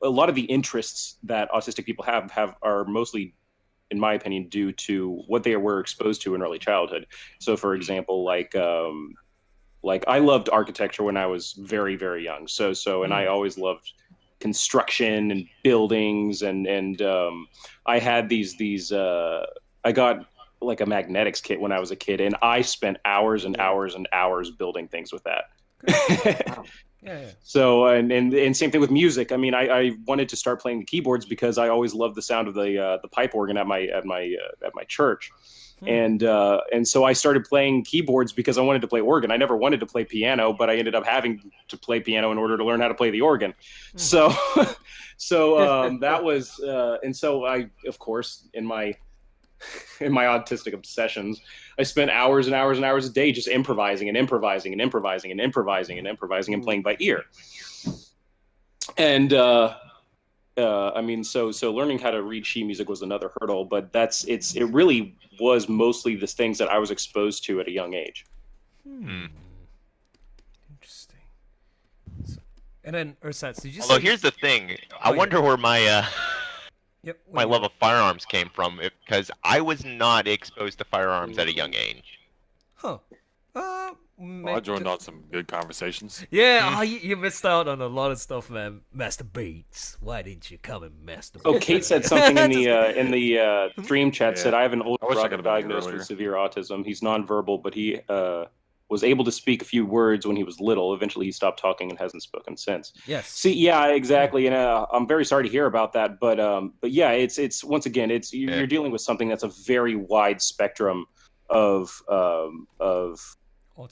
S5: a lot of the interests that autistic people have are mostly, in my opinion, due to what they were exposed to in early childhood. So, for example, like I loved architecture when I was very, very young. And I always loved construction and buildings, and I had these I got like a magnetics kit when I was a kid, and I spent hours and hours and hours building things with that.
S1: Yeah.
S5: So and same thing with music. I mean, I wanted to start playing the keyboards because I always loved the sound of the pipe organ at my church. And so I started playing keyboards because I wanted to play organ. I never wanted to play piano, but I ended up having to play piano in order to learn how to play the organ. So that was, and so I, of course, in my autistic obsessions, I spent hours and hours and hours a day just improvising and improvising and improvising and improvising and improvising and playing by ear. And I mean, so learning how to read sheet music was another hurdle, but it really was mostly the things that I was exposed to at a young age.
S1: Interesting. And then Ursats, did you?
S8: Although here's the thing, I wonder where my my love of firearms came from, because I was not exposed to firearms at a young age.
S1: Huh.
S10: I joined on some good conversations.
S1: Yeah, you missed out on a lot of stuff, man. Master Beats, why didn't you come and masturbate?
S5: Oh, Kate said something in the stream chat. Said I have an older brother diagnosed with severe autism. He's nonverbal, but he was able to speak a few words when he was little. Eventually, he stopped talking and hasn't spoken since.
S1: Yes.
S5: See, yeah, exactly, and I'm very sorry to hear about that. But yeah, it's once again, you're dealing with something that's a very wide spectrum of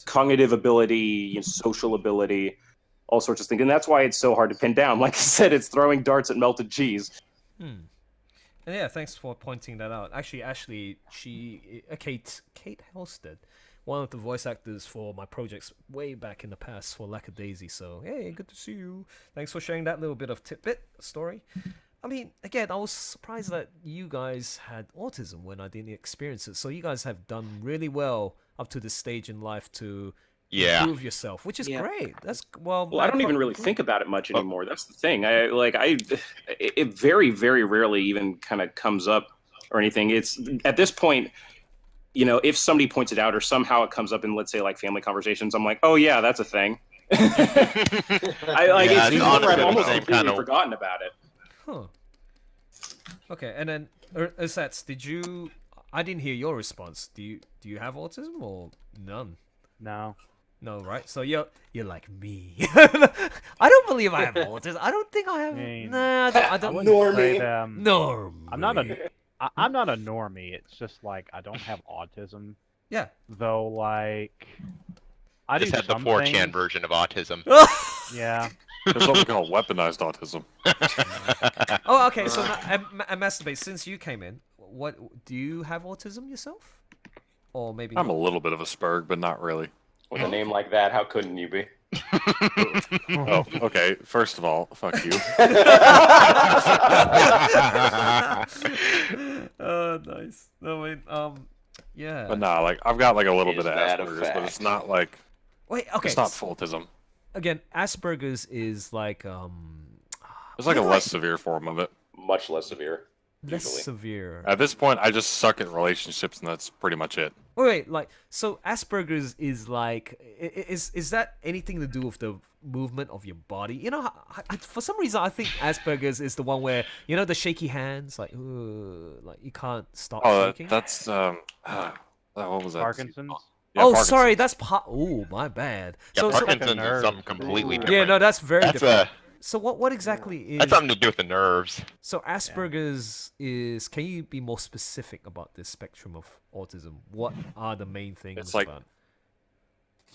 S5: cognitive ability, social ability, all sorts of things, and that's why it's so hard to pin down. Like I said, it's throwing darts at melted cheese.
S1: And yeah, thanks for pointing that out. Actually, Kate Halstead, one of the voice actors for my projects way back in the past for Lackadaisy. So hey, good to see you. Thanks for sharing that little bit of tidbit story. I mean, again, I was surprised that you guys had autism when I didn't experience it. So you guys have done really well up to this stage in life to improve yourself, which is great. That's well,
S5: I don't even really think about it much anymore. That's the thing. It very, very rarely even kind of comes up or anything. It's at this point, if somebody points it out or somehow it comes up in, let's say, like family conversations, I'm like, oh yeah, that's a thing. It's usually where I've almost completely forgotten about it.
S1: Huh. Okay, and then Ursats, I didn't hear your response. Do you have autism or none?
S7: No,
S1: right? So you're like me. I don't believe I have autism. I don't think I have. I don't.
S7: Normie.
S1: Normie.
S7: I'm not a normie. It's just like I don't have autism.
S1: Yeah.
S7: Though, like, I
S8: just had the 4chan version of autism.
S7: Yeah.
S10: There's something called weaponized autism.
S1: Oh, okay. So, Masturbate, since you came in, what do you have autism yourself, or maybe?
S10: I'm a little bit of a spurg, but not really.
S5: With a name like that, how couldn't you be?
S10: Oh, okay. First of all, fuck you.
S1: Oh, nice. No, wait. Yeah.
S10: But nah, like I've got like a little bit of Asperger's, but it's not like.
S1: Wait. Okay.
S10: It's not autism.
S1: Again, Asperger's is like
S10: It's like a less severe form of it.
S5: Much less severe.
S1: Less severe.
S10: At this point, I just suck at relationships, and that's pretty much it.
S1: Wait, like, so Asperger's is like, is that anything to do with the movement of your body? You know, for some reason I think Asperger's is the one where, you know, the shaky hands, like you can't stop shaking.
S10: That's what was that?
S7: Parkinson's.
S10: Yeah,
S1: oh,
S10: Parkinson's.
S1: sorry, that's Oh, my bad.
S8: Yeah,
S1: So,
S8: Parkinson's
S7: nerve.
S8: is something completely
S7: Yeah,
S8: different.
S1: yeah, no, that's very
S8: That's
S1: different. So what exactly is?
S8: That's something to do with the nerves.
S1: So Asperger's is. Can you be more specific about this spectrum of autism? What are the main things?
S10: It's like-
S1: about?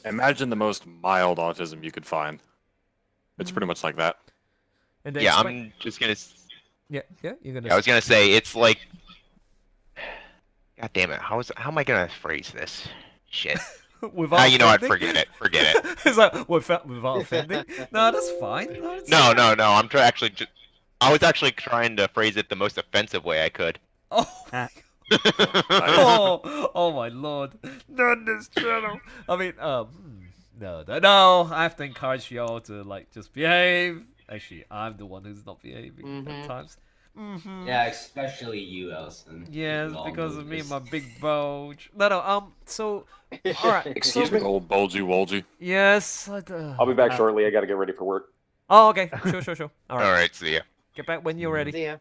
S10: Imagine the most mild autism you could find. It's pretty much like that.
S1: And then
S8: Yeah,
S1: explain-
S8: I'm just gonna.
S1: Yeah, you're gonna.
S8: I was gonna say it's like. God damn it! How am I gonna phrase this? Shit.
S1: Without
S8: You know what?
S1: offending?
S8: Forget it.
S1: It's like without offending. No, that's fine. That's
S8: No. I'm I was actually trying to phrase it the most offensive way I could.
S1: Oh. Oh my lord! Not this channel. I mean, no. I have to encourage y'all to like just behave. Actually, I'm the one who's not behaving at times.
S3: Yeah, especially you, Elson.
S1: Yes,
S3: With all
S1: because of me and
S3: movies.
S1: my big bulge. No. So, all right.
S5: Excuse
S1: so,
S5: me?
S10: Old bulgy wolgy.
S1: Yes.
S5: I'll be back shortly. I got to get ready for work.
S1: Oh, okay. Sure. All
S8: All
S1: right.
S8: right, see ya.
S1: Get back when you're ready.
S9: See ya.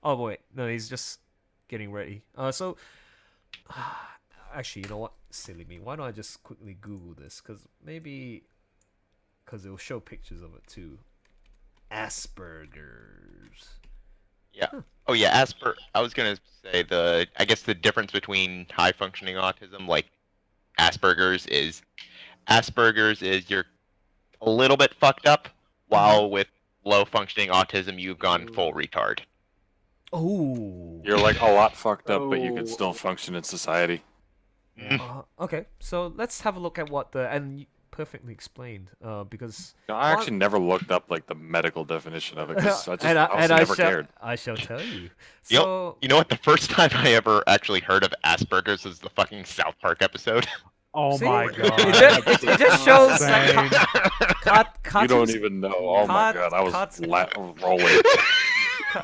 S1: Oh wait, no, he's just getting ready. So, actually, you know what? Silly me. Why don't I just quickly Google this? Because it'll show pictures of it too. Asperger's.
S8: Yeah. Oh yeah, I was gonna say I guess the difference between high functioning autism, like Asperger's is you're a little bit fucked up, while with low functioning autism you've gone full retard.
S1: Oh.
S10: You're like a lot fucked up, but you can still function in society.
S1: Okay, so let's have a look at what and you perfectly explained. Because
S10: I actually never looked up like the medical definition of it because I
S1: and
S10: never cared.
S1: I shall tell you.
S8: You
S1: So
S8: know what? The first time I ever actually heard of Asperger's was the fucking South Park episode.
S7: Oh
S1: See?
S7: my god.
S1: It just shows
S7: Insane.
S10: You don't even know. Oh my god, I was rolling.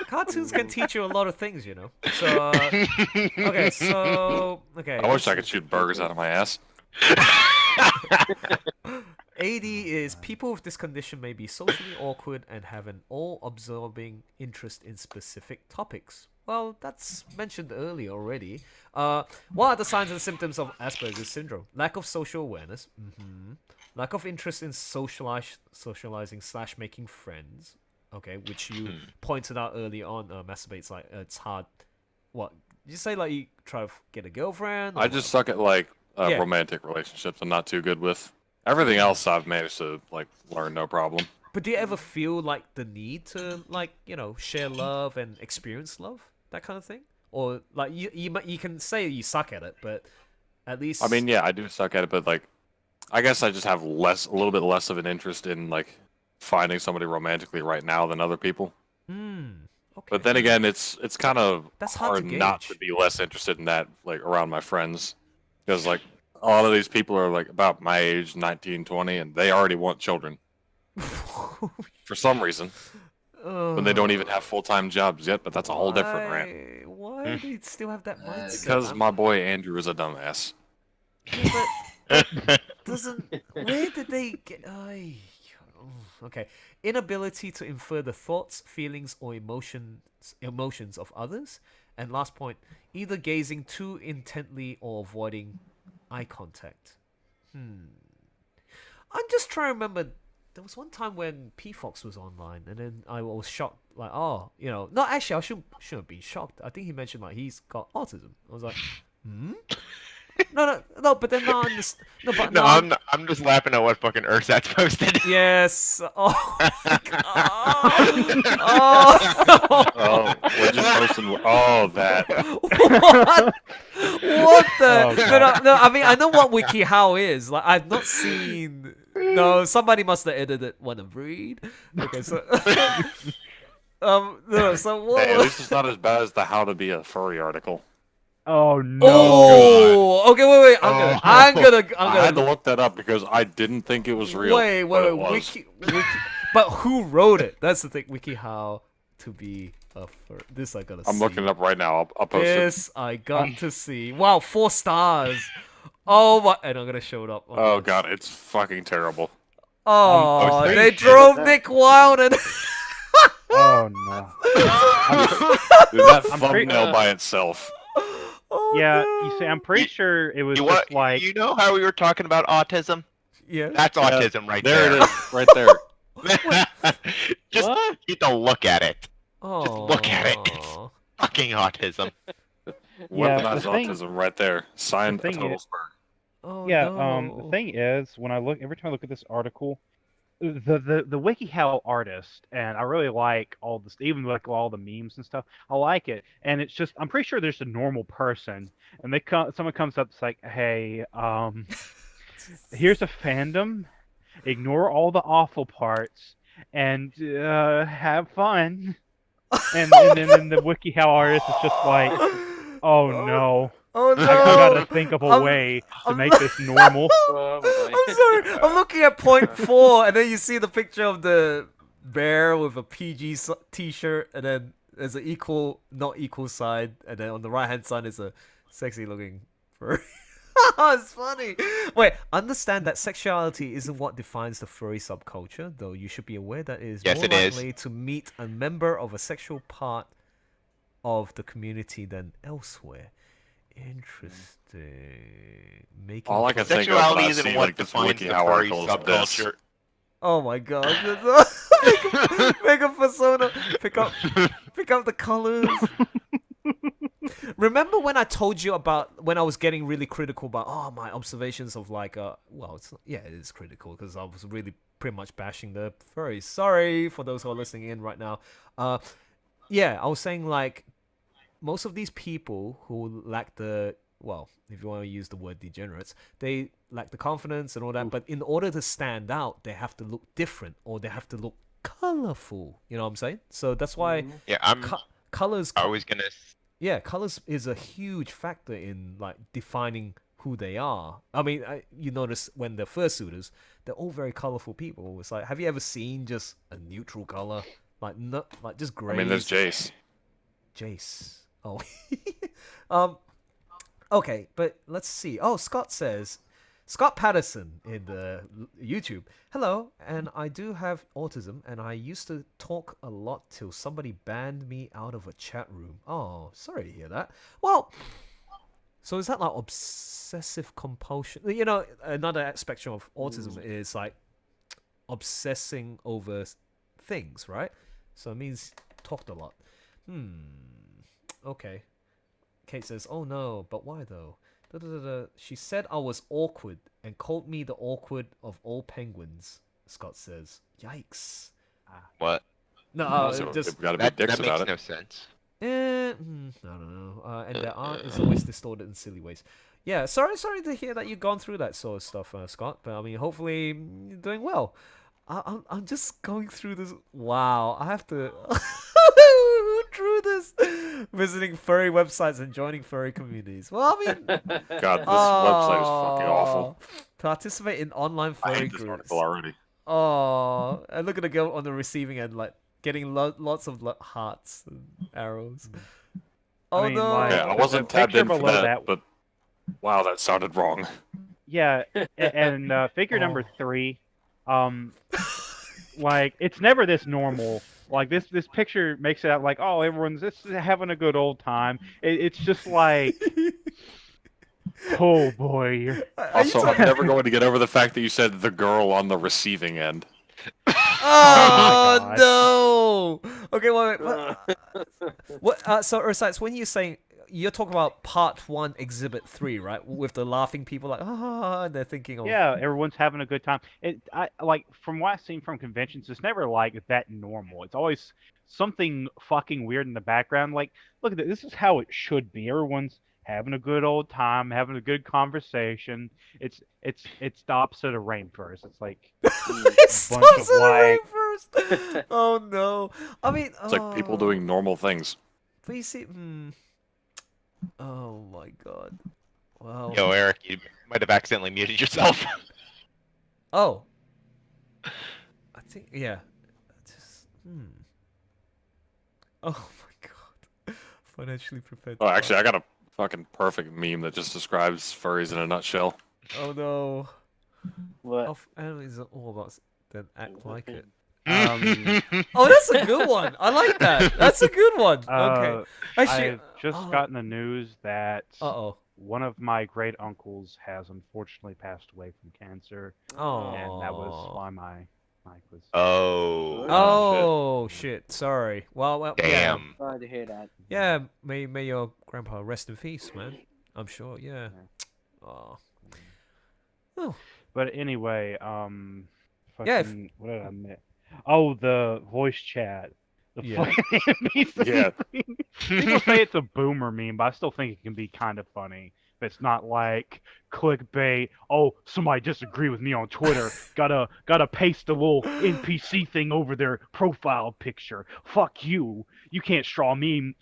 S1: Cartoons can teach you a lot of things, you know. So okay.
S10: I wish I could shoot burgers out of my ass.
S1: AD is people with this condition may be socially awkward and have an all-absorbing interest in specific topics. Well, that's mentioned earlier already. What are the signs and symptoms of Asperger's syndrome? Lack of social awareness. Lack of interest in socializing / making friends. Okay, which you pointed out early on. Masturbates like it's hard. What you say? Like you try to get a girlfriend?
S10: I just suck at like
S1: Yeah.
S10: romantic relationships. I'm not too good with. Everything else I've managed to like learn no problem.
S1: But do you ever feel like the need to share love and experience love, that kind of thing? Or like you can say you suck at it, but at least
S10: I mean, yeah, I do suck at it, but like, I guess I just have a little bit less of an interest in like finding somebody romantically right now than other people.
S1: Okay.
S10: But then again, it's kind of
S1: That's hard to
S10: not
S1: gauge.
S10: to be less interested in that like around my friends, because like a lot of these people are like about my age, 19, 20, and they already want children for some reason. When they don't even have full-time jobs yet, but that's a whole different rant.
S1: Why do you still have that mindset?
S10: Because my boy Andrew is a dumbass.
S1: Yeah, but where did they get? Okay, inability to infer the thoughts, feelings, or emotions of others, and last point, either gazing too intently or avoiding eye contact. I'm just trying to remember. There was one time when P Fox was online, and then I was shocked. Like, no, actually, I shouldn't have been shocked. I think he mentioned like he's got autism. I was like, No, but then no,
S8: I'm just laughing at what fucking Ursat's posted.
S1: Yes. Oh.
S10: We're just posting. Oh, that.
S1: What the? No, I mean, I know what WikiHow is. Like, I've not seen. No, somebody must have edited one of breed. Okay, so. No, so what?
S10: Hey, at least it's not as bad as the "How to Be a Furry" article.
S7: Oh no!
S1: Oh, okay, wait. I'm gonna.
S10: I had to look that up because I didn't think it was real.
S1: Wait. Wiki. But who wrote it? That's the thing. WikiHow to be a fur. This I gotta see.
S10: I'm looking it up right now. I'll post it.
S1: This I got to see. Wow, 4 stars. Oh my! And I'm gonna show it up.
S10: Oh god, it's fucking terrible.
S1: Oh,
S8: pretty
S1: they
S8: sure
S1: drove Nick wild and.
S7: Oh no.
S10: Dude, that thumbnail by itself.
S1: Oh,
S7: Yeah,
S1: no.
S7: you see, I'm pretty sure it was
S8: You
S7: just
S8: what?
S7: like.
S8: You know how we were talking about autism?
S1: Yeah.
S8: That's autism right
S10: There
S8: there.
S10: it is, right there.
S8: Just
S9: What?
S8: need to look at it.
S1: Oh.
S8: Just look at it. It's fucking autism.
S7: Yeah,
S10: Weaponized
S7: the thing-
S10: autism right there. Signed a
S7: thing
S10: total
S7: is-
S10: spur.
S1: Oh,
S7: Yeah,
S1: no.
S7: the thing is, when I look every time I look at this article, the WikiHow artist, and I really like all this, even like all the memes and stuff. I like it, and it's just I'm pretty sure there's a normal person, and someone comes up, it's like, hey, here's a fandom, ignore all the awful parts, and have fun. And then the WikiHow artist is just like, oh no.
S1: Oh, no.
S7: I gotta think of a way to
S1: I'm-
S7: make this normal.
S9: Oh, boy.
S1: I'm sorry. I'm looking at point 4, and then you see the picture of the bear with a PG t-shirt, and then there's an equal, not equal side, and then on the right-hand side is a sexy-looking furry. It's funny. Wait, understand that sexuality isn't what defines the furry subculture, though you should be aware that it is
S8: Yes,
S1: more
S8: it is.
S1: likely to meet a member of a sexual part of the community than elsewhere. Interesting. Making
S10: All I can think of when
S8: Sexuality
S10: I
S8: isn't
S10: see
S8: what
S10: like this
S8: defines the
S10: WikiHow
S8: furry
S10: article is this.
S8: subculture.
S1: Oh my god. make a persona. Pick up the colors. Remember when I told you about when I was getting really critical about my observations of like well, it's yeah, it is critical because I was really pretty much bashing the furries. Sorry for those who are listening in right now. Yeah, I was saying like most of these people who lack the, well, if you want to use the word degenerates, they lack the confidence and all that, but in order to stand out, they have to look different or they have to look colorful. You know what I'm saying? So that's why
S8: Yeah, I'm
S1: colors.
S8: always gonna.
S1: Yeah, colors is a huge factor in like defining who they are. I mean, you notice when they're fursuiters, they're all very colorful people. It's like, have you ever seen just a neutral color, like like just gray?
S10: I mean, there's Jace.
S1: Jace. Oh. Okay, but let's see. Oh, Scott Patterson in the YouTube. Hello, and I do have autism, and I used to talk a lot till somebody banned me out of a chat room. Oh, sorry to hear that. Well, so is that like obsessive compulsion? You know, another spectrum of autism is like obsessing over things, right? So it means talked a lot. Okay. Kate says, oh no, but why though? She said I was awkward and called me the awkward of all penguins, Scott says. Yikes.
S8: What?
S1: No,
S10: So
S1: just...
S10: they've got to be
S8: That
S10: dicks
S8: makes
S10: about it.
S8: no sense.
S1: I don't know. And their art is always distorted in silly ways. Yeah, sorry to hear that you've gone through that sort of stuff, Scott. But I mean, hopefully you're doing well. I'm just going through this. Wow, I have to. Who drew this? Visiting furry websites and joining furry communities. Well, I mean,
S10: God, this website is fucking awful.
S1: Participate in online
S10: I
S1: furry
S10: hate this
S1: groups.
S10: article already.
S1: Oh, and look at the girl on the receiving end, like getting lots of hearts and arrows. Oh
S7: I mean,
S1: no!
S7: like,
S10: Okay, I wasn't
S7: the
S10: tapped
S7: picture
S10: in for
S7: below
S10: that, but wow, that sounded wrong.
S7: Yeah, and figure number 3, like it's never this normal. Like this picture makes it out like, oh, everyone's just having a good old time. It's just like, oh boy.
S10: Also, I'm never going to get over the fact that you said the girl on the receiving end.
S1: Oh,
S7: God.
S1: no! Okay, wait. What? So, Ursites, when you're saying you're talking about part 1, exhibit 3, right? With the laughing people, like and they're thinking of
S7: Yeah, everyone's having a good time. I like from what I've seen from conventions, it's never like that normal. It's always something fucking weird in the background. Like, look at this. This is how it should be. Everyone's having a good old time, having a good conversation. It's the opposite of rainforest. It's like
S1: It's
S7: bunch of like
S1: first. Oh no! I mean,
S10: It's like people doing normal things.
S1: But you see, oh my god! Wow.
S8: Yo, Eric, you might have accidentally muted yourself.
S1: Oh. I think yeah. Just Oh my god. Financially prepared.
S10: Oh, actually, I got a fucking perfect meme that just describes furries in a nutshell.
S1: Oh no.
S9: What?
S1: Of animals are all about then act like it.
S7: Um,
S1: Oh, that's a good one. I like that. That's a good one. Okay. Actually,
S7: I've just gotten the news that
S1: Uh-oh.
S7: one of my great uncles has unfortunately passed away from cancer, and that was
S1: Oh.
S7: why my mic was.
S1: Oh shit. Sorry. Well, yeah.
S8: Damn.
S9: Sorry to hear that.
S1: Yeah. May your grandpa rest in peace, man. I'm sure. Yeah. Oh. Oh.
S7: But anyway,
S1: Yeah, if-
S7: fucking, what did I miss? Oh, the voice chat. The
S1: Yeah.
S7: fucking
S10: Yeah.
S7: People say it's a boomer meme, but I still think it can be kind of funny. But it's not like clickbait. Oh, somebody disagree with me on Twitter. Gotta paste a little NPC thing over their profile picture. Fuck you. You can't straw man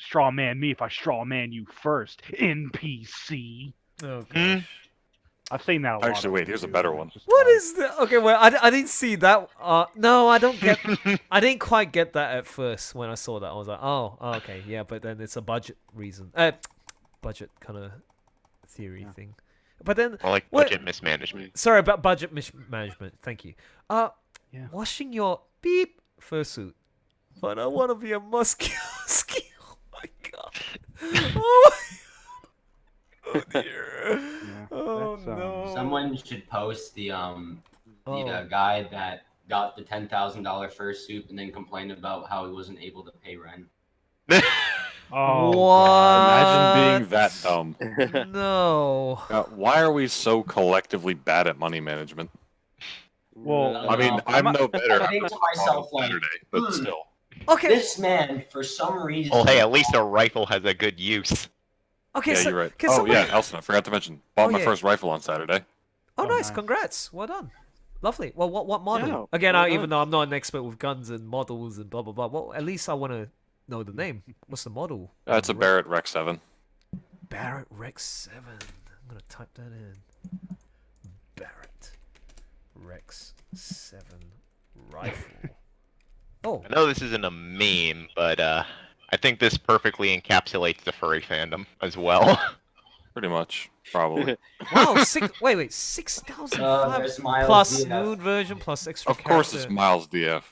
S7: me if I straw man you first. NPC.
S1: Oh gosh.
S7: I've seen that a lot.
S10: Actually, wait, here's a better one.
S1: What is that? Okay, well, I didn't see that. No, I don't get. I didn't quite get that at first when I saw that. I was like, oh, okay, yeah, but then it's a budget reason. Budget kind of theory thing. But then,
S8: Or like
S1: what-
S8: budget mismanagement.
S1: Sorry about budget mismanagement. Thank you. Washing your beep fursuit, but I want to be a musky. Oh my god. Oh dear. Oh no.
S3: Someone should post the
S1: Oh.
S3: guy that got the $10,000 fursuit and then complained about how he wasn't able to pay rent.
S7: Oh,
S10: Imagine being that dumb.
S1: No.
S10: Why are we so collectively bad at money management?
S7: Well,
S10: I mean, I'm no better.
S3: I think to myself,
S10: on
S3: like,
S10: Saturday, but still.
S1: Okay.
S3: This man, for some reason.
S8: Well, hey, at least a rifle has a good use.
S1: Okay,
S10: Yeah,
S1: so
S10: you're right.
S1: can
S10: Oh,
S1: somebody-
S10: yeah, Elson, I forgot to mention. Bought my
S1: yeah.
S10: first rifle on Saturday.
S1: Oh, nice.
S7: nice.
S1: Congrats. Well done. Lovely. Well, what model?
S9: Yeah,
S1: Again,
S9: well
S1: even
S9: done.
S1: though I'm not an expert with guns and models and blah blah blah. Well, at least I want to know the name. What's the model?
S10: It's a Barrett Rec 7.
S1: Barrett Rex 7. I'm gonna type that in. Barrett Rex 7 rifle. Oh.
S8: I know this isn't a meme, but I think this perfectly encapsulates the furry fandom as well.
S10: Pretty much, probably.
S1: Wow. Wait. 6,005
S3: there's Miles
S1: plus
S3: DF.
S1: nude version plus extra.
S10: Of course,
S1: character.
S10: it's Miles DF.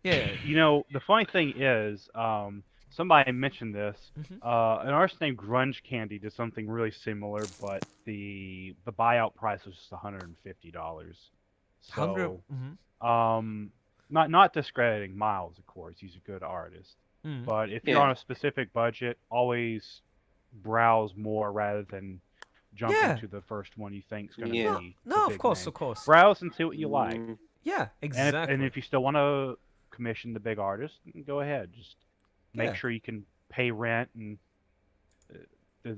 S1: Yeah.
S7: You know, the funny thing is, somebody mentioned this.
S1: Mm-hmm.
S7: An artist named Grunge Candy did something really similar, but the buyout price was just $150. So, not discrediting Miles, of course. He's a good artist.
S1: Mm.
S7: But if you're
S9: Yeah.
S7: on a specific budget, always browse more rather than jump
S1: Yeah.
S7: into the first one you think is going to
S9: Yeah.
S7: be.
S1: No,
S7: the
S1: of
S7: big
S1: course,
S7: name.
S1: of course.
S7: Browse and see what you like.
S1: Yeah, exactly.
S7: And if you still want to commission the big artist, go ahead. Just make
S1: Yeah.
S7: sure you can pay rent and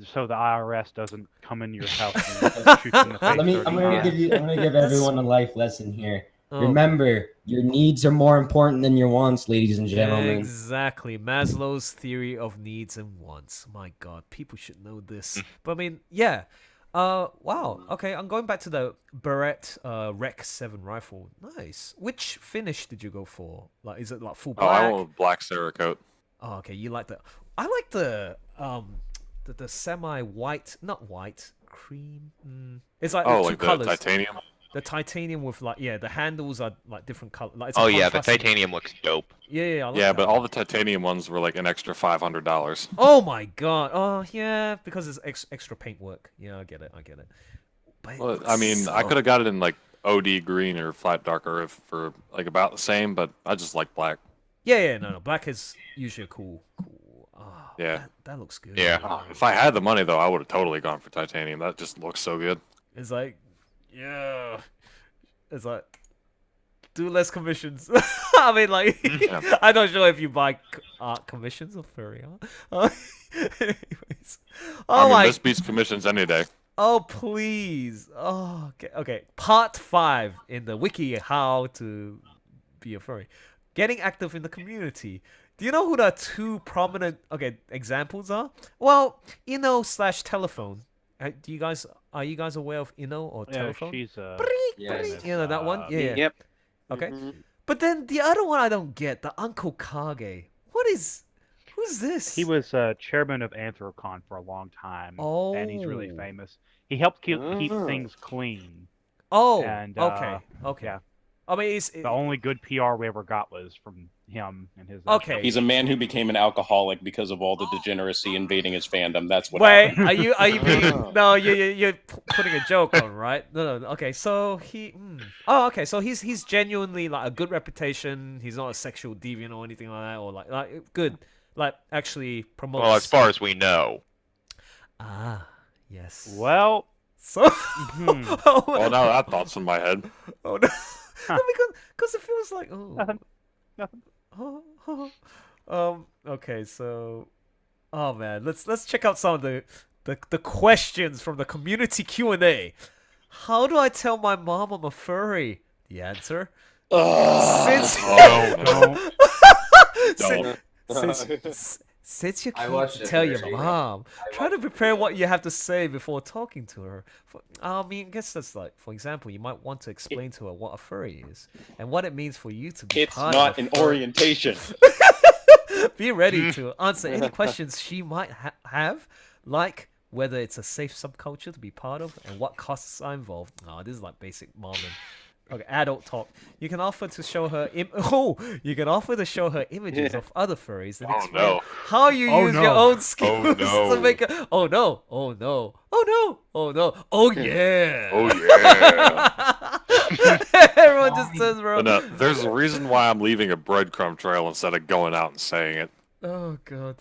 S7: so the IRS doesn't come into your house and shoot you in the face.
S3: I'm gonna
S7: 30
S3: give everyone a life lesson here.
S1: Oh.
S3: Remember, your needs are more important than your wants, ladies and gentlemen.
S1: Exactly. Maslow's theory of needs and wants. My God, people should know this. But I mean, yeah. Wow. Okay, I'm going back to the Barrett Rec 7 rifle. Nice. Which finish did you go for? Like, is it like full
S10: Oh, I
S1: black?
S10: went with black Cerakote.
S1: Oh, okay. You like the? I like the semi-white, not white, cream. It's like
S10: Oh,
S1: two
S10: like the
S1: colors.
S10: titanium?
S1: The titanium with like the handles are like different color. Like, it's a
S8: Oh yeah, the
S1: contrasting-
S8: titanium looks dope.
S1: Yeah, I like
S10: Yeah,
S1: that.
S10: but all the titanium ones were like an extra $500.
S1: Oh my God! Oh yeah, because it's extra paint work. Yeah, I get it. But it
S10: Well,
S1: looks
S10: I mean, I
S1: so-
S10: could have got it in like OD green or flat dark earth for like about the same, but I just like black.
S1: Yeah, no. Black is usually a cool. Oh,
S10: Yeah.
S1: that looks good.
S10: If I had the money though, I would have totally gone for titanium. That just looks so good.
S1: It's like, yeah. It's like, do less commissions. I mean, like, I'm not sure if you buy art commissions of furry art. Anyways.
S10: I mean, this beats commissions any day.
S1: Oh, please. Oh, okay. Part 5 in the wiki, how to be a furry. Getting active in the community. Do you know who the two prominent examples are? Well, Inno/Telephone. Are you guys aware of Inno or
S7: Yeah,
S1: Telephone?
S7: she's
S1: You know that one? Yeah.
S9: Yep.
S1: Okay. But then the other one I don't get, the Uncle Kage. Who Who's this?
S7: He was chairman of Anthrocon for a long time, and he's really
S1: Oh.
S7: famous. He helped keep
S6: Oh.
S7: things clean.
S1: Oh,
S7: And,
S1: okay.
S7: Yeah.
S1: I mean,
S7: The only good PR we ever got was from him and his.
S1: Okay.
S5: He's a man who became an alcoholic because of all the degeneracy invading his fandom. That's what
S1: Wait,
S5: happened.
S1: are you being... No, you're putting a joke on, right? No. Okay, so he... Oh, okay, so he's genuinely, like, a good reputation. He's not a sexual deviant or anything like that, or, like good. Like, actually promotes...
S8: Well, as far as we know.
S1: Ah, yes.
S7: Well...
S1: So...
S10: Oh, no, that thought's in my head.
S1: Oh, no. No, because it feels like... Oh.
S7: Nothing.
S1: Okay, so... Oh, man. Let's check out some of the questions from the community Q&A. How do I tell my mom I'm a furry? The answer? Since you can't tell your mom, try to prepare what you have to say before talking to her. I mean, I guess that's like, for example, you might want to explain to her what a furry is and what it means for you to be
S5: It's
S1: part
S5: not
S1: of
S5: an orientation.
S1: Be ready to answer any questions she might have, like whether it's a safe subculture to be part of and what costs are involved. Oh, this is like basic mom and... Okay, adult talk. You can offer to show her images of other furries and explain how you use your own skills to make it. Oh no! Oh yeah! Everyone just turns around.
S10: But, there's a reason why I'm leaving a breadcrumb trail instead of going out and saying it.
S1: Oh god.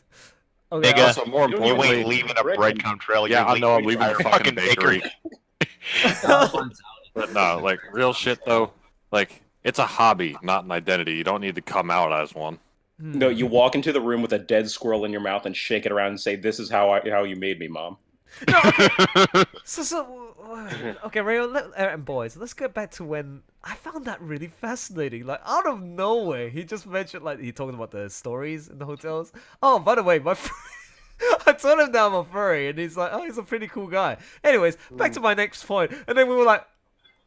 S8: Okay,
S10: Nigga, also, more
S8: you
S10: importantly,
S8: ain't leaving a breadcrumb trail.
S10: Yeah, I know I'm
S8: leaving
S10: leaving the fucking bakery. But no, like, real shit though, like, it's a hobby, not an identity. You don't need to come out as one.
S5: No, you walk into the room with a dead squirrel in your mouth and shake it around and say, "This is how you made me, Mom."
S1: No, okay. Okay, Rayo, and boys, let's get back to when I found that really fascinating. Like, out of nowhere, he just mentioned, like, he talking about the stories in the hotels. Oh, by the way, I told him that I'm a furry, and he's like, oh, he's a pretty cool guy. Anyways, back to my next point. And then we were like,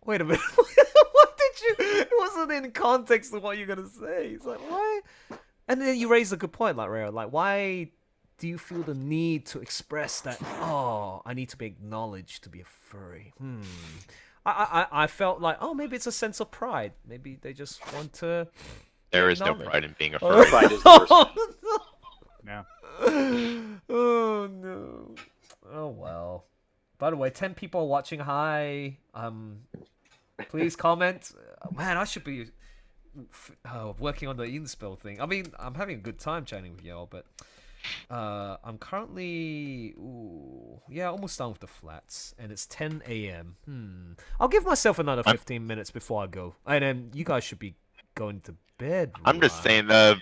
S1: wait a minute, what did you... It wasn't in context of what you're going to say. He's like, why? And then you raised a good point, like, Rayo, like, why do you feel the need to express that, oh, I need to be acknowledged to be a furry? I felt like, oh, maybe it's a sense of pride. Maybe they just want to...
S8: There is no pride in being a furry.
S5: Pride is the worst.
S7: Yeah.
S1: Oh no. Oh well. By the way, 10 people are watching. Hi. Please comment. Man, I should be working on the Edenspell thing. I mean, I'm having a good time chatting with y'all, but I'm currently almost done with the flats, and it's 10 a.m. I'll give myself another 15 minutes before I go, and then you guys should be going to bed.
S8: I'm just saying the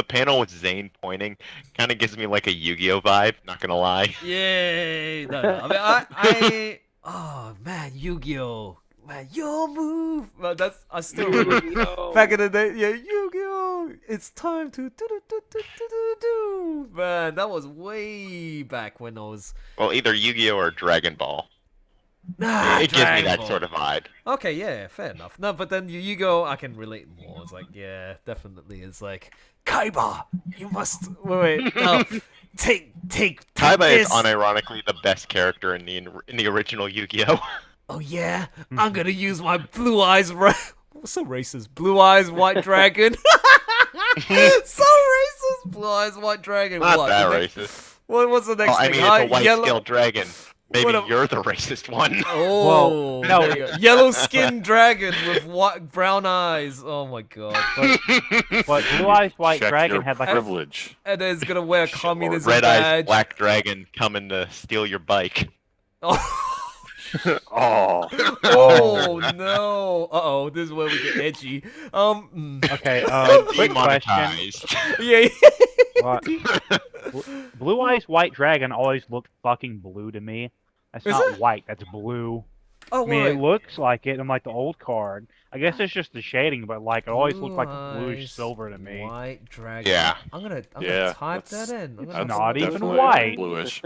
S8: panel with Zane pointing kind of gives me like a Yu-Gi-Oh vibe. Not gonna lie.
S1: Yay! No. I oh man, Yu-Gi-Oh! Man, your move. Man, I still remember back in the day. Yeah, Yu-Gi-Oh! It's time to do. Man, that was way back when I was.
S8: Well, either Yu-Gi-Oh or Dragon Ball.
S1: Nah,
S8: it gives me that sort of vibe.
S1: Okay, yeah, fair enough. No, but then Yu-Gi-Oh, I can relate more. It's like, yeah, definitely. It's like, Kaiba, you must wait. No, take
S8: Kaiba
S1: this.
S8: is unironically the best character in the original Yu-Gi-Oh.
S1: Oh yeah, I'm gonna use my blue eyes. So racist. Blue eyes, white dragon. So racist. Blue eyes, white dragon.
S8: Not that racist.
S1: What's the next thing?
S8: I mean, it's a white-scaled dragon. Maybe you're the racist one.
S1: Oh, no. Yellow skinned dragon with brown eyes. Oh my god.
S7: But Blue Eyes White
S10: Check
S7: Dragon
S10: your
S7: had like
S10: privilege.
S1: And then it's gonna wear a communism
S8: Red
S1: badge.
S8: Eyes Black Dragon coming to steal your bike.
S10: Oh.
S1: Oh no. Uh-oh, this is where we get edgy.
S7: Okay, quick question.
S1: Yeah.
S7: Blue Eyes White Dragon always looked fucking blue to me. That's not white, that's blue.
S1: Oh,
S7: I mean, it looks like it in like the old card. I guess it's just the shading, but like it always looked like bluish silver to me.
S1: White dragon.
S8: Yeah.
S1: I'm gonna type that in.
S7: It's not even white.
S10: Bluish.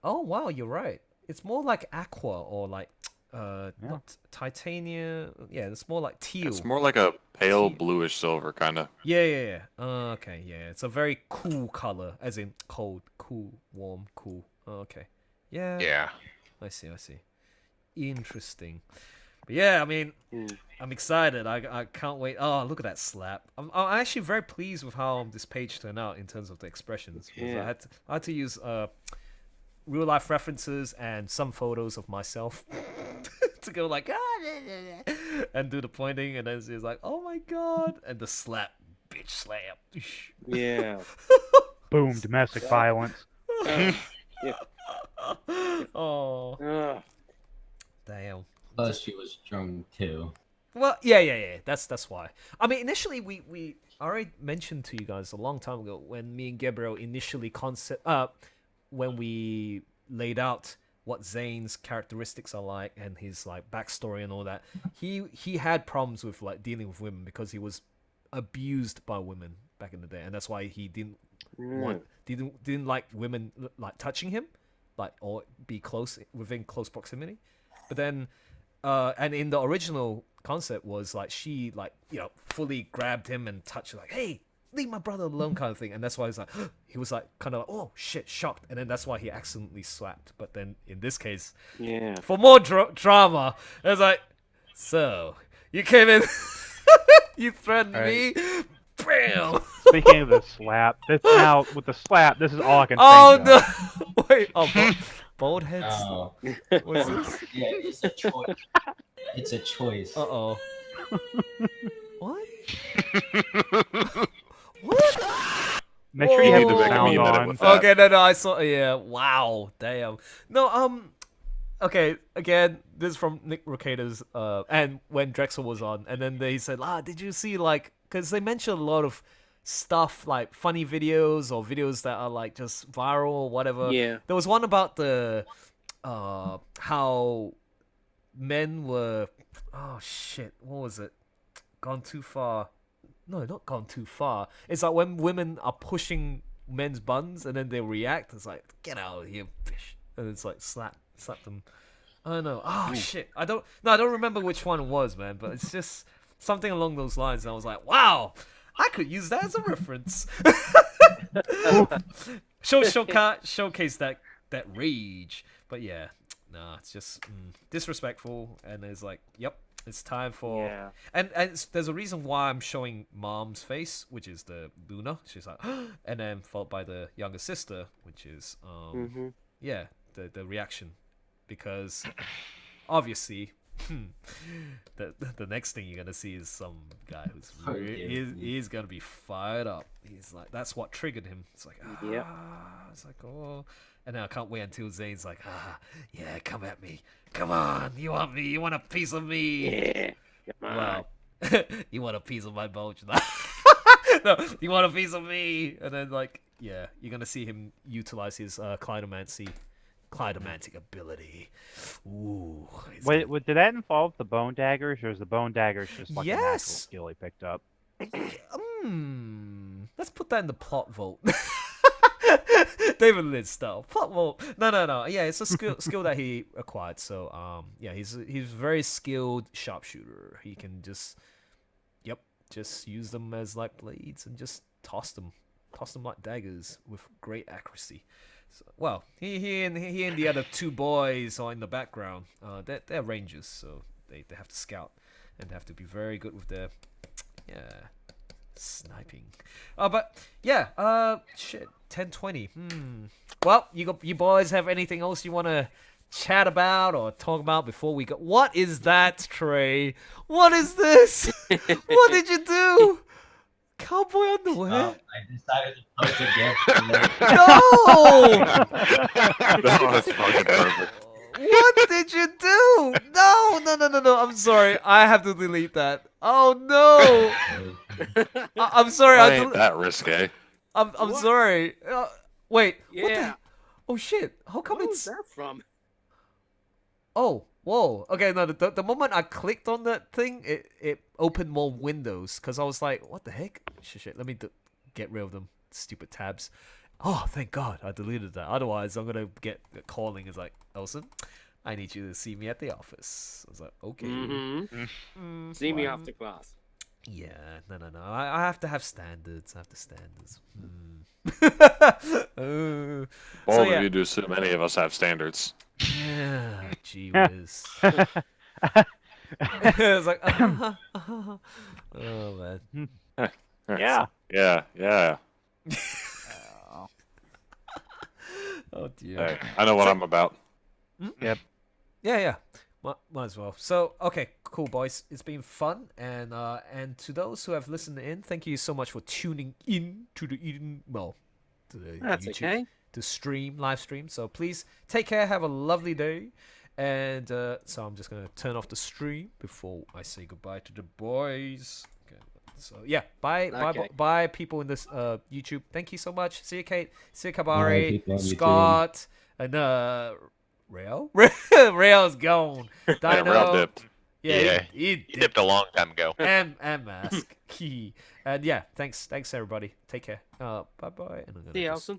S1: Oh wow, you're right. It's more like aqua or like not titania. Yeah, it's more like teal.
S10: It's more like a pale bluish silver kind of.
S1: Yeah. Okay, yeah. It's a very cool color, as in cold, cool, warm, cool. Okay. Yeah.
S8: Yeah.
S1: I see. Interesting. But yeah, I mean, I'm excited. I can't wait. Oh, look at that slap. I'm actually very pleased with how this page turned out in terms of the expressions.
S11: Yeah.
S1: I had to use real life references and some photos of myself to go like and do the pointing, and then it's like, oh my god, and the slap, bitch slap.
S11: Yeah.
S7: Boom, domestic violence.
S11: Yeah.
S1: Oh. Damn.
S3: Plus, she was drunk too.
S1: Well, yeah. That's why. I mean, initially we already mentioned to you guys a long time ago when me and Gabriel initially when we laid out what Zane's characteristics are like and his like backstory and all that. He had problems with like dealing with women because he was abused by women back in the day, and that's why he didn't like women like touching him, like or be within close proximity. But then. And in the original concept was like she like fully grabbed him and touched like, hey, leave my brother alone kind of thing, and that's why he was like kind of like, oh shit, shocked, and then that's why he accidentally slapped. But then in this case, for more drama, it was like, so you came in, you threatened me, bam.
S7: Speaking of the slap, this is all I can think
S1: of.
S7: No.
S1: Wait, bald heads.
S3: Oh.
S1: What is this?
S3: Yeah, it's a choice. It's a choice.
S1: Uh-oh. What? What?
S7: Make sure you
S10: Whoa.
S7: have the sound on.
S1: Okay, no, I saw. Yeah, wow, damn. No, okay, again, this is from Nick Rocata's, and when Drexel was on, and then they said, did you see, like, because they mentioned a lot of stuff, like funny videos or videos that are, like, just viral or whatever.
S11: Yeah.
S1: There was one about the, how men were, oh shit, what was it? Gone too far. No, not gone too far. It's like when women are pushing men's buns and then they react, it's like, get out of here, bitch. And it's like, slap them. I don't know. Oh, shit. I don't remember which one it was, man, but it's just something along those lines. And I was like, wow, I could use that as a reference. Showcase that rage. But yeah, nah, it's just disrespectful. And it's like, yep, it's time for...
S11: Yeah.
S1: And there's a reason why I'm showing mom's face, which is the Luna. She's like, and then followed by the younger sister, which is, yeah, the reaction. Because obviously, the next thing you're gonna see is some guy who's he's gonna be fired up. He's like, that's what triggered him. It's like, it's like, oh, and then I can't wait until Zane's like, yeah, come at me, come on, you want me, you want a piece of me,
S11: Yeah, come on.
S1: well, you want a piece of my bulge, no, you want a piece of me, and then like, yeah, you're gonna see him utilize his clidomantic ability. Ooh.
S7: Wait, did that involve the bone daggers, or is the bone daggers just like a natural
S1: Yes.
S7: skill he picked up?
S1: Let's put that in the plot vote. David Lynch style plot vote. No. Yeah, it's a skill that he acquired. So yeah, he's a very skilled sharpshooter. He can just use them as like blades and just toss them like daggers with great accuracy. So, well, he and the other two boys are in the background. They're rangers, so they have to scout and have to be very good with their sniping. But yeah, shit, 10:20. Well, you boys have anything else you want to chat about or talk about before we go? What is that, Trey? What is this? What did you do? Cowboy underwear?
S3: I decided to post a gift.
S1: No!
S10: That was fucking perfect.
S1: What did you do? No. I'm sorry. I have to delete that. Oh no! I'm sorry.
S10: That ain't that risque.
S1: I'm sorry. Wait. What
S11: Yeah.
S1: oh shit! How come
S11: Where
S1: it's?
S11: was that from?
S1: Oh, whoa. Okay, no. The moment I clicked on that thing, it opened more windows because I was like, what the heck? Shit. Let me get rid of them. Stupid tabs. Oh, thank God I deleted that. Otherwise, I'm gonna get calling. It's like, Elson, I need you to see me at the office. I was like, okay.
S11: See me after class.
S1: Yeah, no. I have to have standards. I have the standards.
S10: All of you do so many of us have standards.
S1: Yeah, gee whiz. It's like, oh man.
S7: Yeah.
S10: Yeah.
S1: Oh dear.
S10: Hey, I know what I'm about.
S7: Yep.
S1: Yeah. Might as well. So, okay, cool, boys. It's been fun, and to those who have listened in, thank you so much for tuning in to the to the
S11: That's
S1: YouTube,
S11: okay.
S1: to live stream. So please take care, have a lovely day, and so I'm just gonna turn off the stream before I say goodbye to the boys. Okay. So yeah, bye, people in this YouTube. Thank you so much. See you, Kate. See you, Kabari, Scott, and Rail. Rail's gone.
S10: Yeah, Rail dipped.
S1: Yeah, he
S8: dipped a long time ago.
S1: And mask. And yeah, thanks everybody. Take care. Bye bye.
S11: See you, Elson.